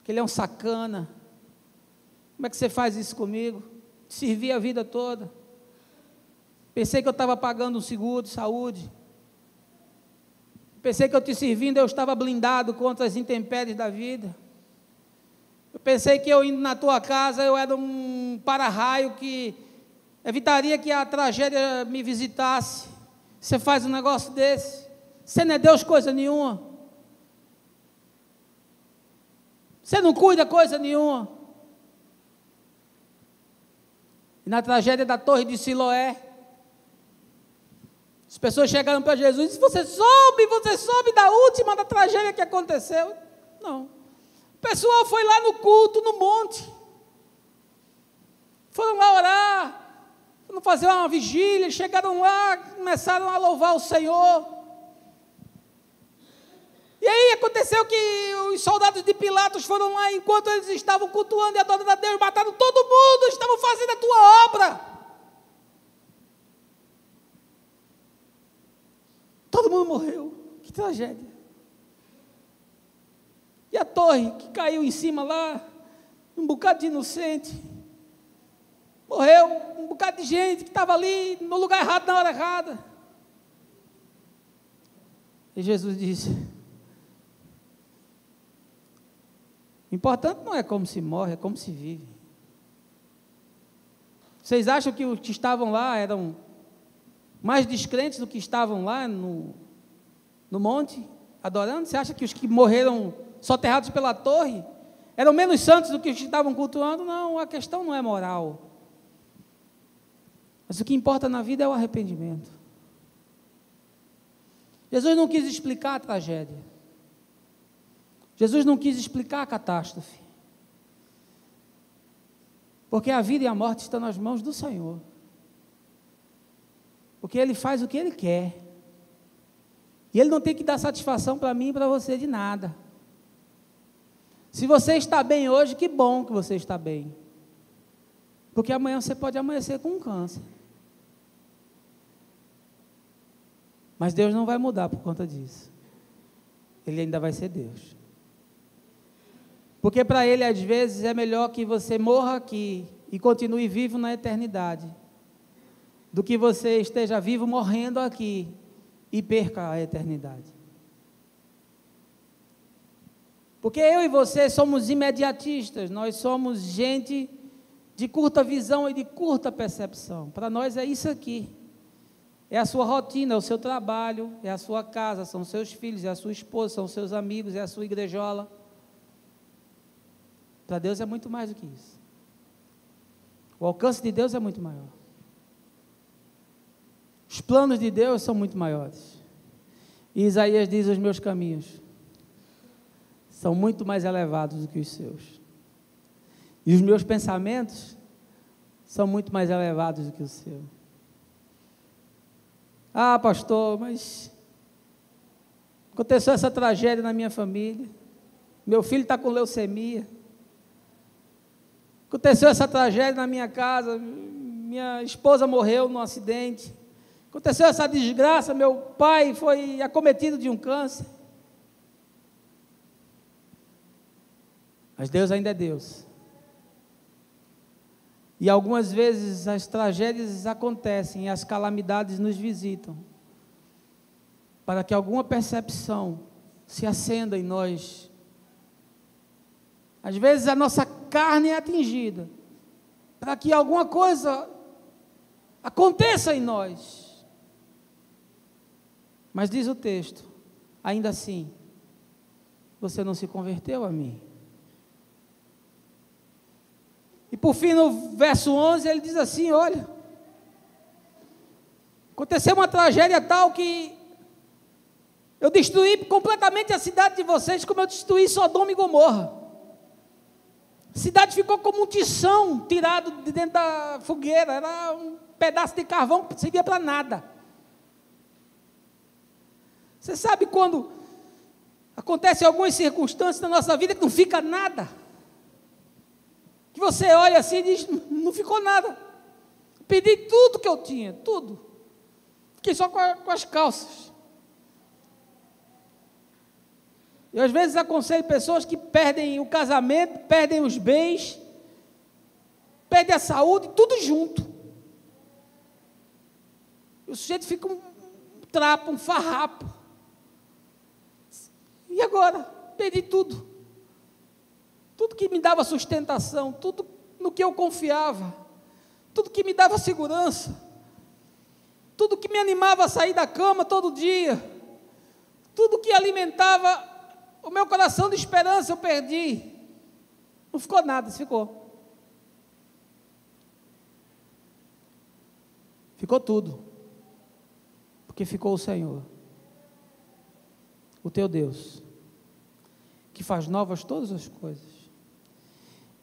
que ele é um sacana. Como é que você faz isso comigo? Te servi a vida toda. Pensei que eu estava pagando um seguro de saúde. Pensei que eu te servindo, eu estava blindado contra as intempéries da vida. Eu pensei que eu indo na tua casa, eu era um para-raio que evitaria que a tragédia me visitasse. Você faz um negócio desse. Você não é Deus coisa nenhuma. Você não cuida coisa nenhuma. E na tragédia da Torre de Siloé, as pessoas chegaram para Jesus e disseram: você soube da última, da tragédia que aconteceu? Não. O pessoal foi lá no culto, no monte. Foram lá orar, foram fazer uma vigília, chegaram lá, começaram a louvar o Senhor. E aí aconteceu que os soldados de Pilatos foram lá, enquanto eles estavam cultuando e adorando a Deus, mataram todo mundo, estavam fazendo a tua obra. Todo mundo morreu, que tragédia. E a torre que caiu em cima lá, um bocado de inocente, morreu um bocado de gente que estava ali no lugar errado, na hora errada. E Jesus disse: o importante não é como se morre, é como se vive. Vocês acham que os que estavam lá eram mais descrentes do que estavam lá no monte, adorando? Você acha que os que morreram soterrados pela torre eram menos santos do que os que estavam cultuando? Não, a questão não é moral. Mas o que importa na vida é o arrependimento. Jesus não quis explicar a tragédia. Jesus não quis explicar a catástrofe. Porque a vida e a morte estão nas mãos do Senhor. Porque Ele faz o que Ele quer. E Ele não tem que dar satisfação para mim e para você de nada. Se você está bem hoje, que bom que você está bem. Porque amanhã você pode amanhecer com um câncer. Mas Deus não vai mudar por conta disso. Ele ainda vai ser Deus. Porque para Ele, às vezes, é melhor que você morra aqui e continue vivo na eternidade, do que você esteja vivo morrendo aqui e perca a eternidade. Porque eu e você somos imediatistas, nós somos gente de curta visão e de curta percepção. Para nós é isso aqui. É a sua rotina, é o seu trabalho, é a sua casa, são seus filhos, é a sua esposa, são seus amigos, é a sua igrejola. Para Deus é muito mais do que isso. O alcance de Deus é muito maior. Os planos de Deus são muito maiores. E Isaías diz: os meus caminhos são muito mais elevados do que os seus. E os meus pensamentos são muito mais elevados do que o seu. Ah, pastor, mas aconteceu essa tragédia na minha família. Meu filho está com leucemia. Aconteceu essa tragédia na minha casa, minha esposa morreu num acidente. Aconteceu essa desgraça, meu pai foi acometido de um câncer. Mas Deus ainda é Deus. E algumas vezes as tragédias acontecem e as calamidades nos visitam, para que alguma percepção se acenda em nós. Às vezes a nossa carne é atingida, para que alguma coisa aconteça em nós. Mas diz o texto: ainda assim, você não se converteu a mim. E por fim, no verso 11, ele diz assim: olha, aconteceu uma tragédia tal que eu destruí completamente a cidade de vocês, como eu destruí Sodoma e Gomorra. A cidade ficou como um tição tirado de dentro da fogueira, era um pedaço de carvão que não servia para nada. Você sabe quando acontecem algumas circunstâncias na nossa vida que não fica nada? Que você olha assim e diz: não ficou nada. Perdi tudo que eu tinha, tudo. Fiquei só com as calças. Eu às vezes aconselho pessoas que perdem o casamento, perdem os bens, perdem a saúde, tudo junto. E o sujeito fica um trapo, um farrapo. E agora? Perdi tudo. Tudo que me dava sustentação, tudo no que eu confiava, tudo que me dava segurança, tudo que me animava a sair da cama todo dia, tudo que alimentava o meu coração de esperança, eu perdi. Não ficou nada, ficou. Ficou tudo. Porque ficou o Senhor, o teu Deus, que faz novas todas as coisas.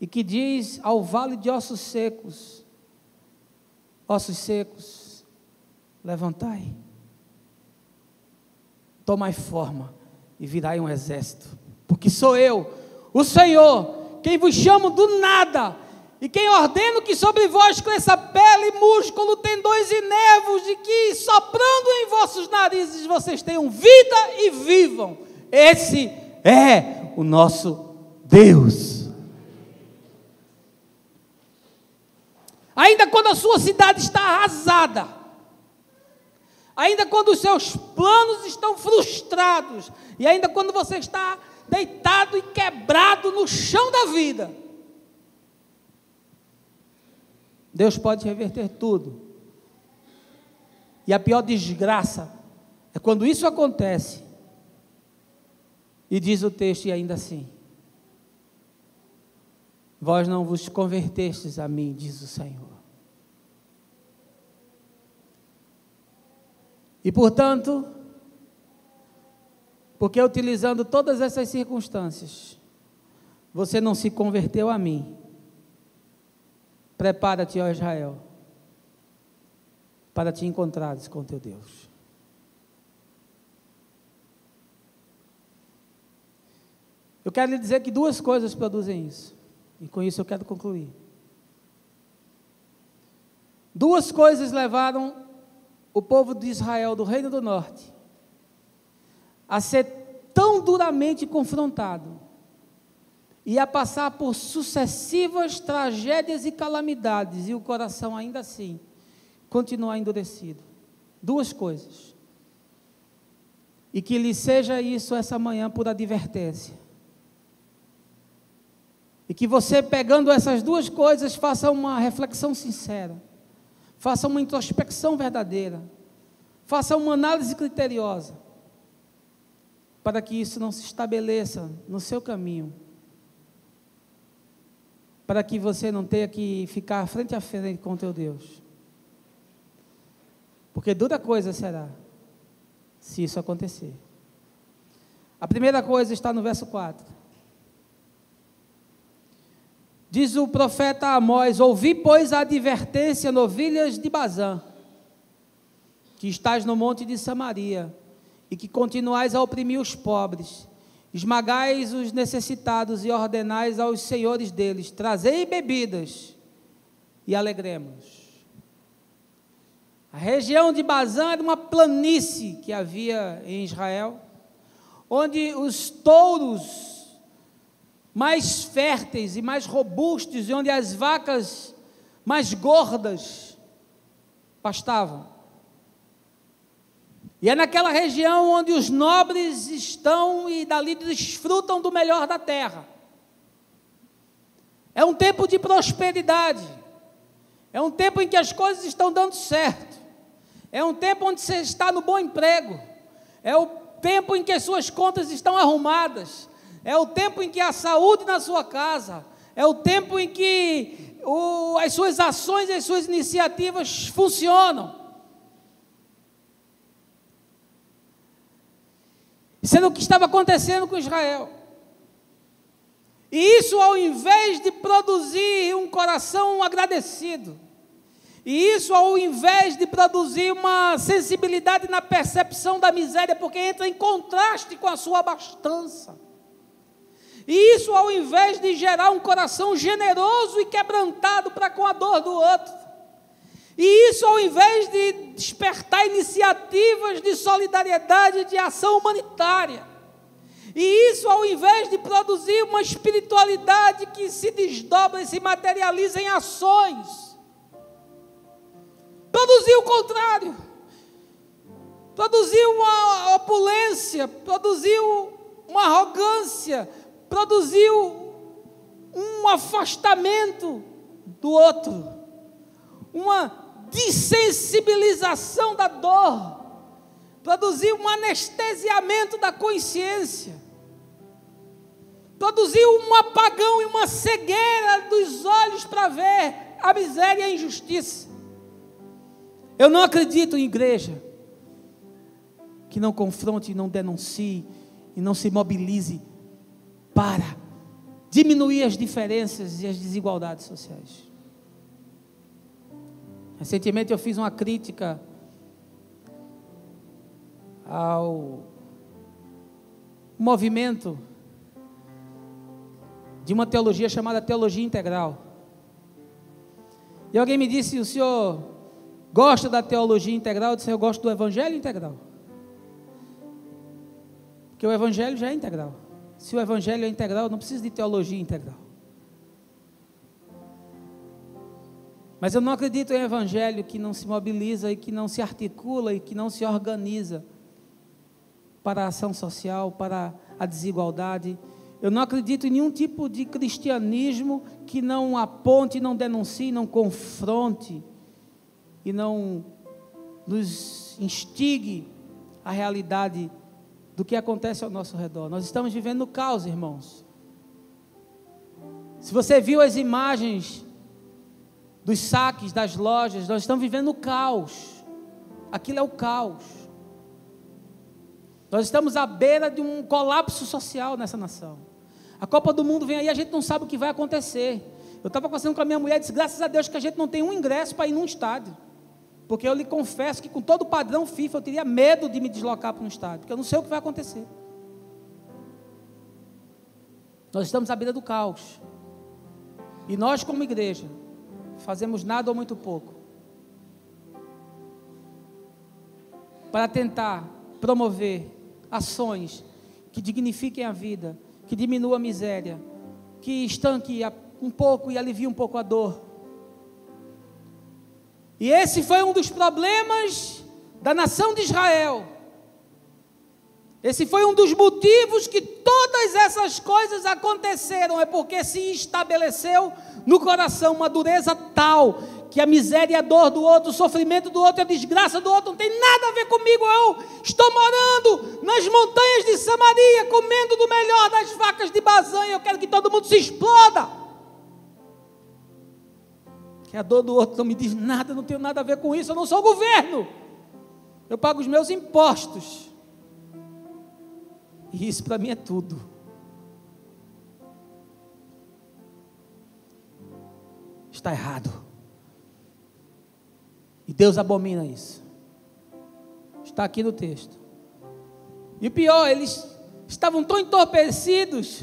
e que diz ao vale de ossos secos, levantai, tomai forma e virai um exército, porque sou eu, o Senhor, quem vos chamo do nada, e quem ordeno que sobre vós cresça pele, músculo, tendões e nervos, e que soprando em vossos narizes vocês tenham vida e vivam. Esse é o nosso Deus. Ainda quando a sua cidade está arrasada, ainda quando os seus planos estão frustrados, e ainda quando você está deitado e quebrado no chão da vida, Deus pode reverter tudo. E a pior desgraça é quando isso acontece, e diz o texto, e ainda assim, vós não vos convertestes a mim, diz o Senhor. E portanto, porque utilizando todas essas circunstâncias, você não se converteu a mim, prepara-te, ó Israel, para te encontrares com teu Deus. Eu quero lhe dizer que duas coisas produzem isso, e com isso eu quero concluir. Duas coisas levaram o povo de Israel, do Reino do Norte, a ser tão duramente confrontado, e a passar por sucessivas tragédias e calamidades, e o coração ainda assim continuar endurecido. Duas coisas, e que lhe seja isso essa manhã por advertência, e que você, pegando essas duas coisas, faça uma reflexão sincera, faça uma introspecção verdadeira, faça uma análise criteriosa, para que isso não se estabeleça no seu caminho, para que você não tenha que ficar frente a frente com o teu Deus, porque dura coisa será, se isso acontecer. A primeira coisa está no verso 4, diz o profeta Amós: ouvi, pois, a advertência, novilhas de Bazã, que estás no monte de Samaria, e que continuais a oprimir os pobres, esmagais os necessitados e ordenais aos senhores deles: trazei bebidas e alegremos. A região de Bazã era uma planície que havia em Israel, onde os touros mais férteis e mais robustos, e onde as vacas mais gordas pastavam. E é naquela região onde os nobres estão e dali desfrutam do melhor da terra. É um tempo de prosperidade, é um tempo em que as coisas estão dando certo, é um tempo onde você está no bom emprego, é o tempo em que as suas contas estão arrumadas, é o tempo em que há saúde na sua casa, é o tempo em que as suas ações e as suas iniciativas funcionam. Isso era o que estava acontecendo com Israel. E isso, ao invés de produzir um coração agradecido, e isso, ao invés de produzir uma sensibilidade na percepção da miséria, porque entra em contraste com a sua abastança, e isso, ao invés de gerar um coração generoso e quebrantado para com a dor do outro, e isso, ao invés de despertar iniciativas de solidariedade e de ação humanitária, e isso, ao invés de produzir uma espiritualidade que se desdobra e se materializa em ações, produziu o contrário, produziu uma opulência, produziu uma arrogância, produziu um afastamento do outro, uma desensibilização da dor, produziu um anestesiamento da consciência, produziu um apagão e uma cegueira dos olhos para ver a miséria e a injustiça. Eu não acredito em igreja que não confronte, não denuncie e não se mobilize para diminuir as diferenças e as desigualdades sociais. Recentemente eu fiz uma crítica ao movimento de uma teologia chamada teologia integral. E alguém me disse: o senhor gosta da teologia integral? Eu disse: eu gosto do evangelho integral. Porque o evangelho já é integral. Se o evangelho é integral, eu não preciso de teologia integral. Mas eu não acredito em evangelho que não se mobiliza e que não se articula e que não se organiza para a ação social, para a desigualdade. Eu não acredito em nenhum tipo de cristianismo que não aponte, não denuncie, não confronte e não nos instigue à realidade do que acontece ao nosso redor. Nós estamos vivendo no caos, irmãos. Se você viu as imagens dos saques das lojas, nós estamos vivendo no caos. Aquilo é o caos. Nós estamos à beira de um colapso social nessa nação. A Copa do Mundo vem aí, a gente não sabe o que vai acontecer. Eu estava conversando com a minha mulher e disse: graças a Deus que a gente não tem um ingresso para ir num estádio. Porque eu lhe confesso que com todo o padrão FIFA eu teria medo de me deslocar para um estádio, porque eu não sei o que vai acontecer. Nós estamos à beira do caos. E nós, como igreja, fazemos nada ou muito pouco para tentar promover ações que dignifiquem a vida, que diminuam a miséria, que estanque um pouco e aliviem um pouco a dor. E esse foi um dos problemas da nação de Israel. Esse foi um dos motivos que todas essas coisas aconteceram, é porque se estabeleceu no coração uma dureza tal, que a miséria e a dor do outro, o sofrimento do outro, a desgraça do outro não tem nada a ver comigo. Eu estou morando nas montanhas de Samaria, comendo do melhor das vacas de Bazã, e eu quero que todo mundo se exploda. Que a dor do outro não me diz nada, não tenho nada a ver com isso, eu não sou o governo, eu pago os meus impostos, e isso para mim é tudo. Está errado, e Deus abomina isso. Está aqui no texto. E o pior, eles estavam tão entorpecidos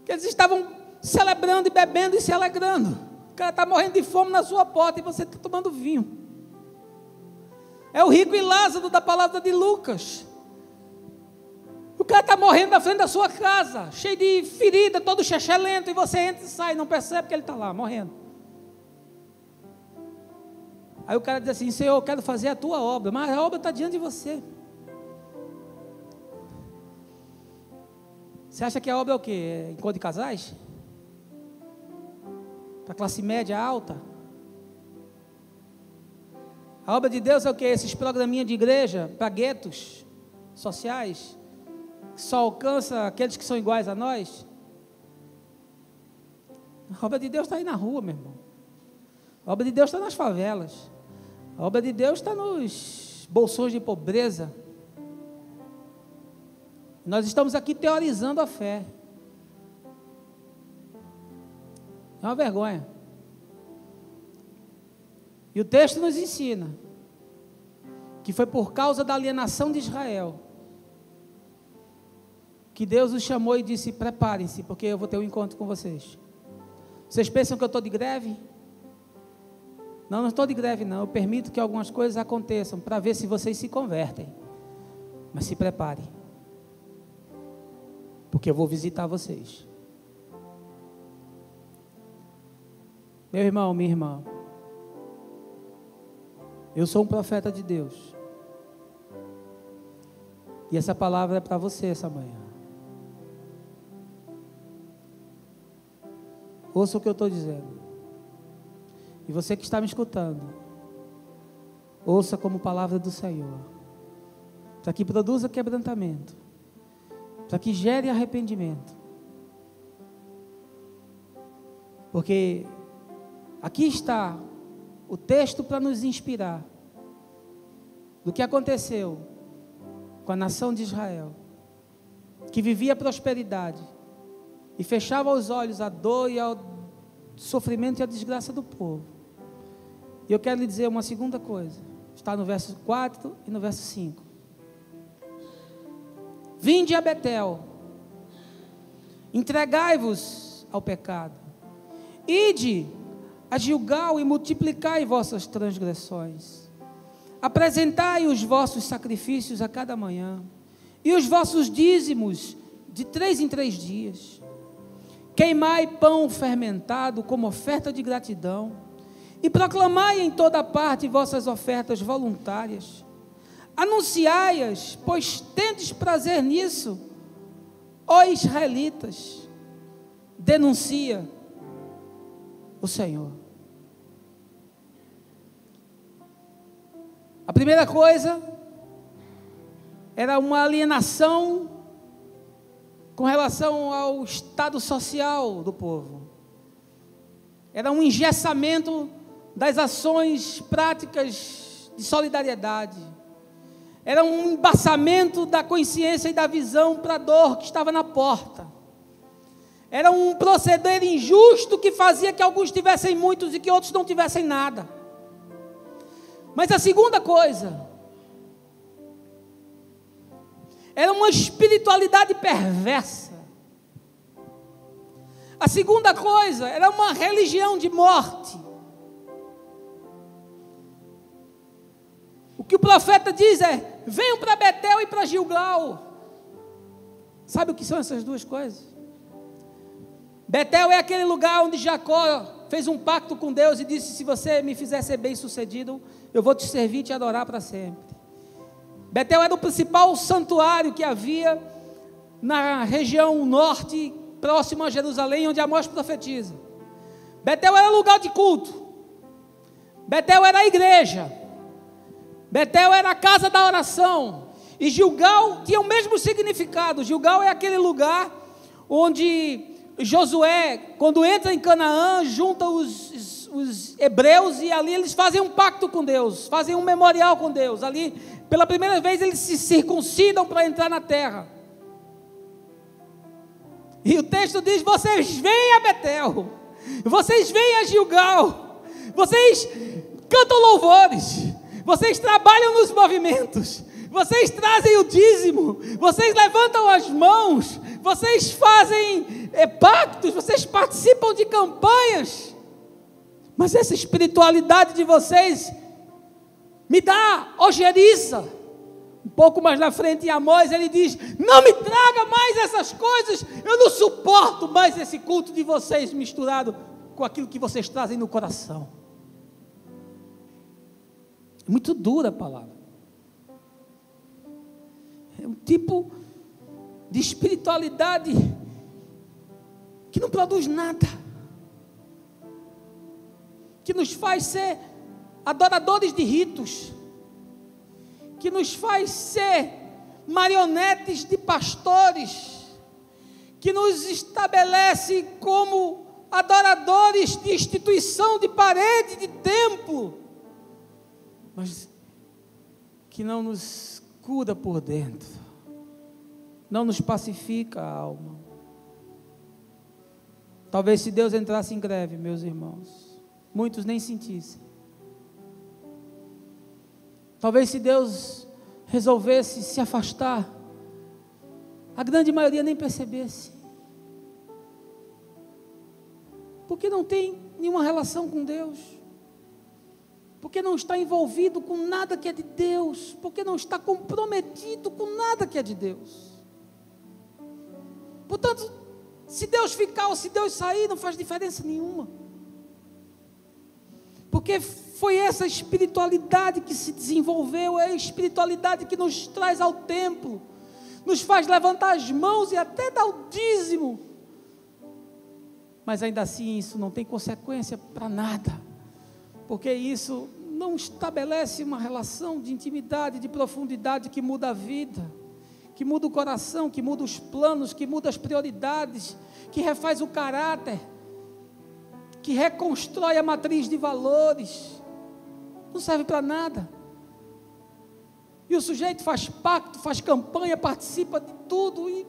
que eles estavam celebrando e bebendo e se alegrando. O cara está morrendo de fome na sua porta e você está tomando vinho. É o rico e Lázaro da palavra de Lucas. O cara está morrendo na frente da sua casa, cheio de ferida, todo chechelento, e você entra e sai, não percebe que ele está lá, morrendo. Aí o cara diz assim: Senhor, eu quero fazer a tua obra, mas a obra está diante de você. Você acha que a obra é o quê? É encontro de casais? Para classe média alta? A obra de Deus é o que? Esses programinhas de igreja para guetos sociais, que só alcança aqueles que são iguais a nós? A obra de Deus está aí na rua, meu irmão. A obra de Deus está nas favelas. A obra de Deus está nos bolsões de pobreza. Nós estamos aqui teorizando a fé. É uma vergonha. E o texto nos ensina que foi por causa da alienação de Israel que Deus os chamou e disse: preparem-se, porque eu vou ter um encontro com vocês. Vocês pensam que eu estou de greve? Não, não estou de greve não. Eu permito que algumas coisas aconteçam para ver se vocês se convertem. Mas se preparem, porque eu vou visitar vocês. Meu irmão, minha irmã, eu sou um profeta de Deus, e essa palavra é para você essa manhã. Ouça o que eu estou dizendo, e você que está me escutando, ouça como palavra do Senhor, para que produza quebrantamento, para que gere arrependimento, porque aqui está o texto para nos inspirar do que aconteceu com a nação de Israel, que vivia prosperidade, e fechava os olhos à dor e ao sofrimento e à desgraça do povo. E eu quero lhe dizer uma segunda coisa, está no verso 4 e no verso 5. Vinde a Betel, entregai-vos ao pecado, ide a Gilgal e multiplicai vossas transgressões, apresentai os vossos sacrifícios a cada manhã, e os vossos dízimos de 3 em 3 dias, queimai pão fermentado como oferta de gratidão, e proclamai em toda parte vossas ofertas voluntárias, anunciai-as, pois tendes prazer nisso, ó israelitas, denuncia o Senhor. A primeira coisa era uma alienação com relação ao estado social do povo. Era um engessamento das ações práticas de solidariedade. Era um embaçamento da consciência e da visão para a dor que estava na porta. Era um proceder injusto que fazia que alguns tivessem muitos e que outros não tivessem nada. Mas a segunda coisa era uma espiritualidade perversa. A segunda coisa era uma religião de morte. O que o profeta diz é: venham para Betel e para Gilgal. Sabe o que são essas duas coisas? Betel é aquele lugar onde Jacó fez um pacto com Deus e disse: se você me fizer ser bem sucedido, eu vou te servir e te adorar para sempre. Betel era o principal santuário que havia na região norte, próximo a Jerusalém, onde Amós profetiza. Betel era lugar de culto. Betel era a igreja. Betel era a casa da oração. E Gilgal tinha o mesmo significado. Gilgal é aquele lugar onde Josué, quando entra em Canaã, junta os hebreus e ali eles fazem um pacto com Deus, fazem um memorial com Deus. Ali, pela primeira vez, eles se circuncidam para entrar na terra. E o texto diz: vocês vêm a Betel, vocês vêm a Gilgal, vocês cantam louvores, vocês trabalham nos movimentos, vocês trazem o dízimo, vocês levantam as mãos, vocês fazem pactos, vocês participam de campanhas, mas essa espiritualidade de vocês me dá ojeriza. Um pouco mais na frente em Amós ele diz: não me traga mais essas coisas, eu não suporto mais esse culto de vocês misturado com aquilo que vocês trazem no coração. É muito dura a palavra. É um tipo de espiritualidade que não produz nada, que nos faz ser adoradores de ritos, que nos faz ser marionetes de pastores, que nos estabelece como adoradores de instituição, de parede, de templo, mas que não nos cura por dentro, não nos pacifica a alma. Talvez se Deus entrasse em greve, meus irmãos, muitos nem sentissem. Talvez se Deus resolvesse se afastar, a grande maioria nem percebesse, porque não tem nenhuma relação com Deus, porque não está envolvido com nada que é de Deus, porque não está comprometido com nada que é de Deus. Portanto, se Deus ficar ou se Deus sair, não faz diferença nenhuma, porque foi essa espiritualidade que se desenvolveu, é a espiritualidade que nos traz ao templo, nos faz levantar as mãos e até dar o dízimo, mas ainda assim isso não tem consequência para nada, porque isso não estabelece uma relação de intimidade, de profundidade que muda a vida, que muda o coração, que muda os planos, que muda as prioridades, que refaz o caráter, que reconstrói a matriz de valores. Não serve para nada. E o sujeito faz pacto, faz campanha, participa de tudo e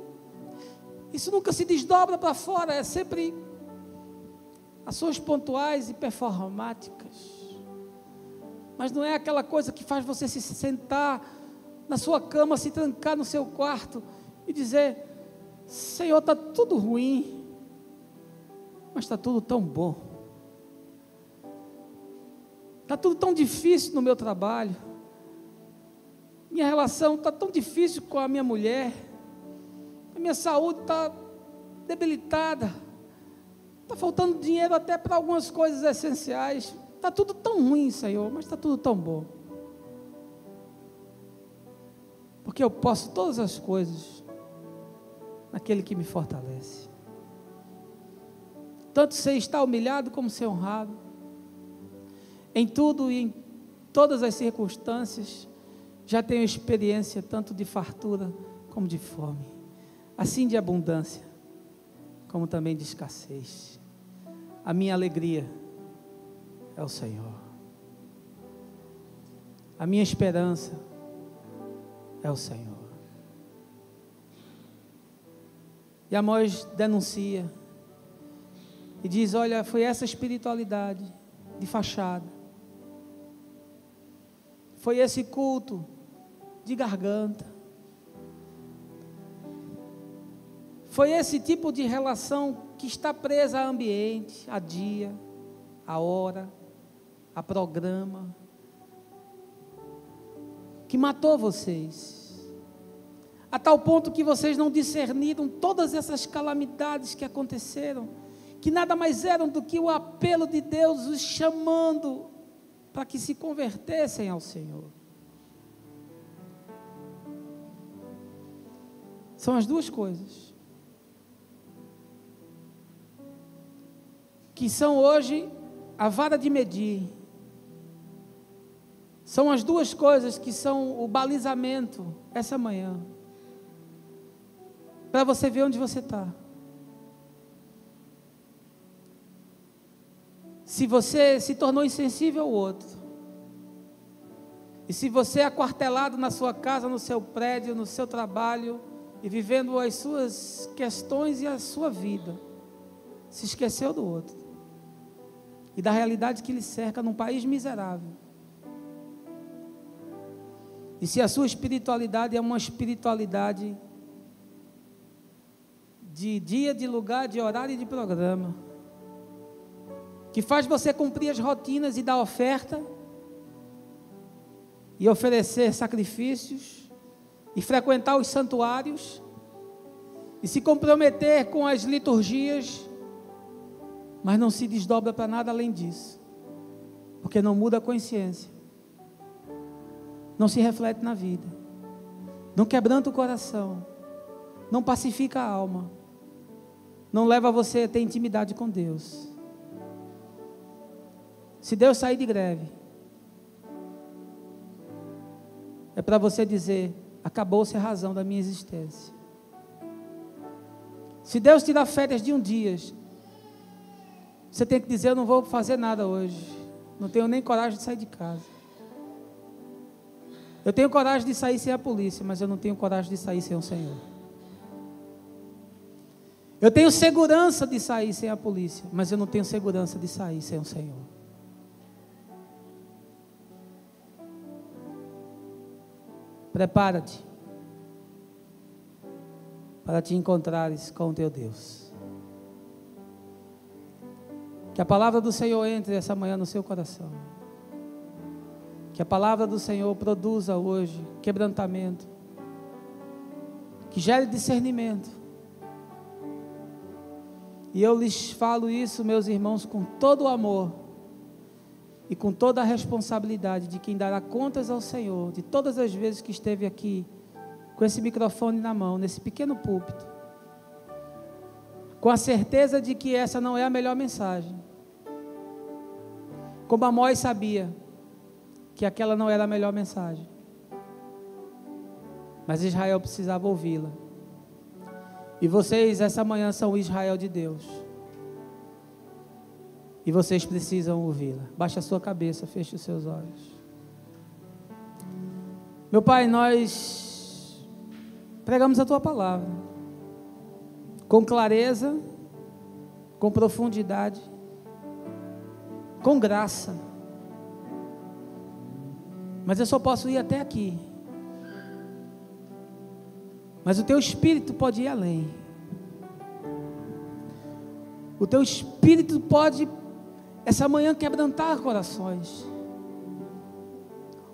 Isso nunca se desdobra para fora, é sempre ações pontuais e performáticas. Mas não é aquela coisa que faz você se sentar na sua cama, se trancar no seu quarto e dizer: Senhor, está tudo ruim, mas está tudo tão bom. Está tudo tão difícil no meu trabalho. Minha relação está tão difícil com a minha mulher. A minha saúde está debilitada. Está faltando dinheiro até para algumas coisas essenciais. Está tudo tão ruim, Senhor, mas está tudo tão bom. Porque eu posso todas as coisas naquele que me fortalece. Tanto ser estar humilhado como ser honrado. Em tudo e em todas as circunstâncias, já tenho experiência tanto de fartura como de fome. Assim de abundância, como também de escassez. A minha alegria é o Senhor. A minha esperança é o Senhor. E Amós denuncia e diz: olha, foi essa espiritualidade de fachada, foi esse culto de garganta, foi esse tipo de relação que está presa a ambiente, a dia, a hora, a programa, que matou vocês, a tal ponto que vocês não discerniram todas essas calamidades que aconteceram, que nada mais eram do que o apelo de Deus os chamando para que se convertessem ao Senhor. São as duas coisas que são hoje a vara de medir. São as duas coisas que são o balizamento essa manhã, para você ver onde você está. Se você se tornou insensível ao outro, e se você é aquartelado na sua casa, no seu prédio, no seu trabalho, e vivendo as suas questões e a sua vida, se esqueceu do outro e da realidade que lhe cerca num país miserável. E se a sua espiritualidade é uma espiritualidade de dia, de lugar, de horário e de programa, que faz você cumprir as rotinas e dar oferta, e oferecer sacrifícios, e frequentar os santuários, e se comprometer com as liturgias, mas não se desdobra para nada além disso, porque não muda a consciência, não se reflete na vida, não quebranta o coração, não pacifica a alma, não leva você a ter intimidade com Deus. Se Deus sair de greve, é para você dizer: acabou-se a razão da minha existência. Se Deus tirar férias de um dia, você tem que dizer: eu não vou fazer nada hoje, não tenho nem coragem de sair de casa. Eu tenho coragem de sair sem a polícia, mas eu não tenho coragem de sair sem o Senhor. Eu tenho segurança de sair sem a polícia, mas eu não tenho segurança de sair sem o Senhor. Prepara-te para te encontrares com o teu Deus. Que a palavra do Senhor entre essa manhã no seu coração. Que a palavra do Senhor produza hoje quebrantamento, que gere discernimento. E eu lhes falo isso, meus irmãos, com todo o amor e com toda a responsabilidade de quem dará contas ao Senhor, de todas as vezes que esteve aqui, com esse microfone na mão, nesse pequeno púlpito, com a certeza de que essa não é a melhor mensagem, como Amós sabia que aquela não era a melhor mensagem, mas Israel precisava ouvi-la, e vocês essa manhã são o Israel de Deus, e vocês precisam ouvi-la. Baixe a sua cabeça, feche os seus olhos. Meu Pai, nós pregamos a Tua palavra, com clareza, com profundidade, com graça. Mas eu só posso ir até aqui. Mas o teu Espírito pode ir além. O teu Espírito pode, essa manhã, quebrantar corações.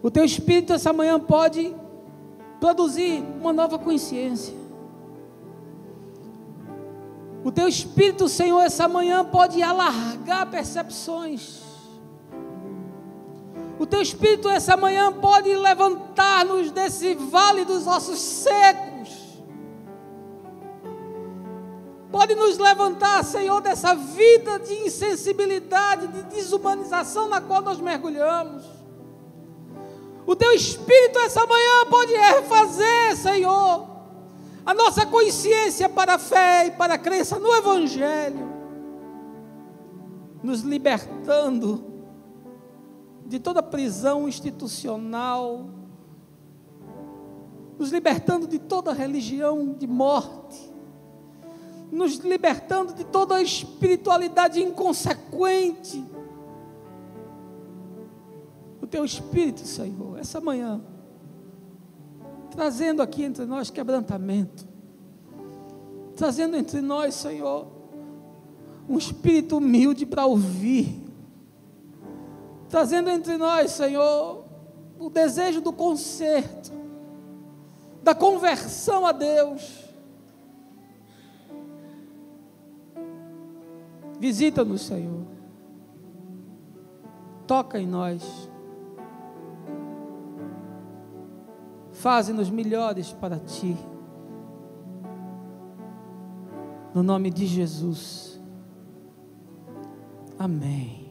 O teu Espírito, essa manhã, pode produzir uma nova consciência. O teu Espírito, Senhor, essa manhã, pode alargar percepções. O teu Espírito, essa manhã, pode levantar-nos desse vale dos ossos secos. Pode nos levantar, Senhor, dessa vida de insensibilidade, de desumanização na qual nós mergulhamos. O teu Espírito essa manhã pode refazer, Senhor, a nossa consciência para a fé e para a crença no Evangelho, nos libertando de toda prisão institucional, nos libertando de toda religião de morte, nos libertando de toda a espiritualidade inconsequente. O teu Espírito, Senhor, essa manhã, trazendo aqui entre nós quebrantamento, trazendo entre nós, Senhor, um espírito humilde para ouvir, trazendo entre nós, Senhor, o desejo do conserto, da conversão a Deus. Visita-nos, Senhor, toca em nós, faze-nos melhores para Ti, no nome de Jesus, amém.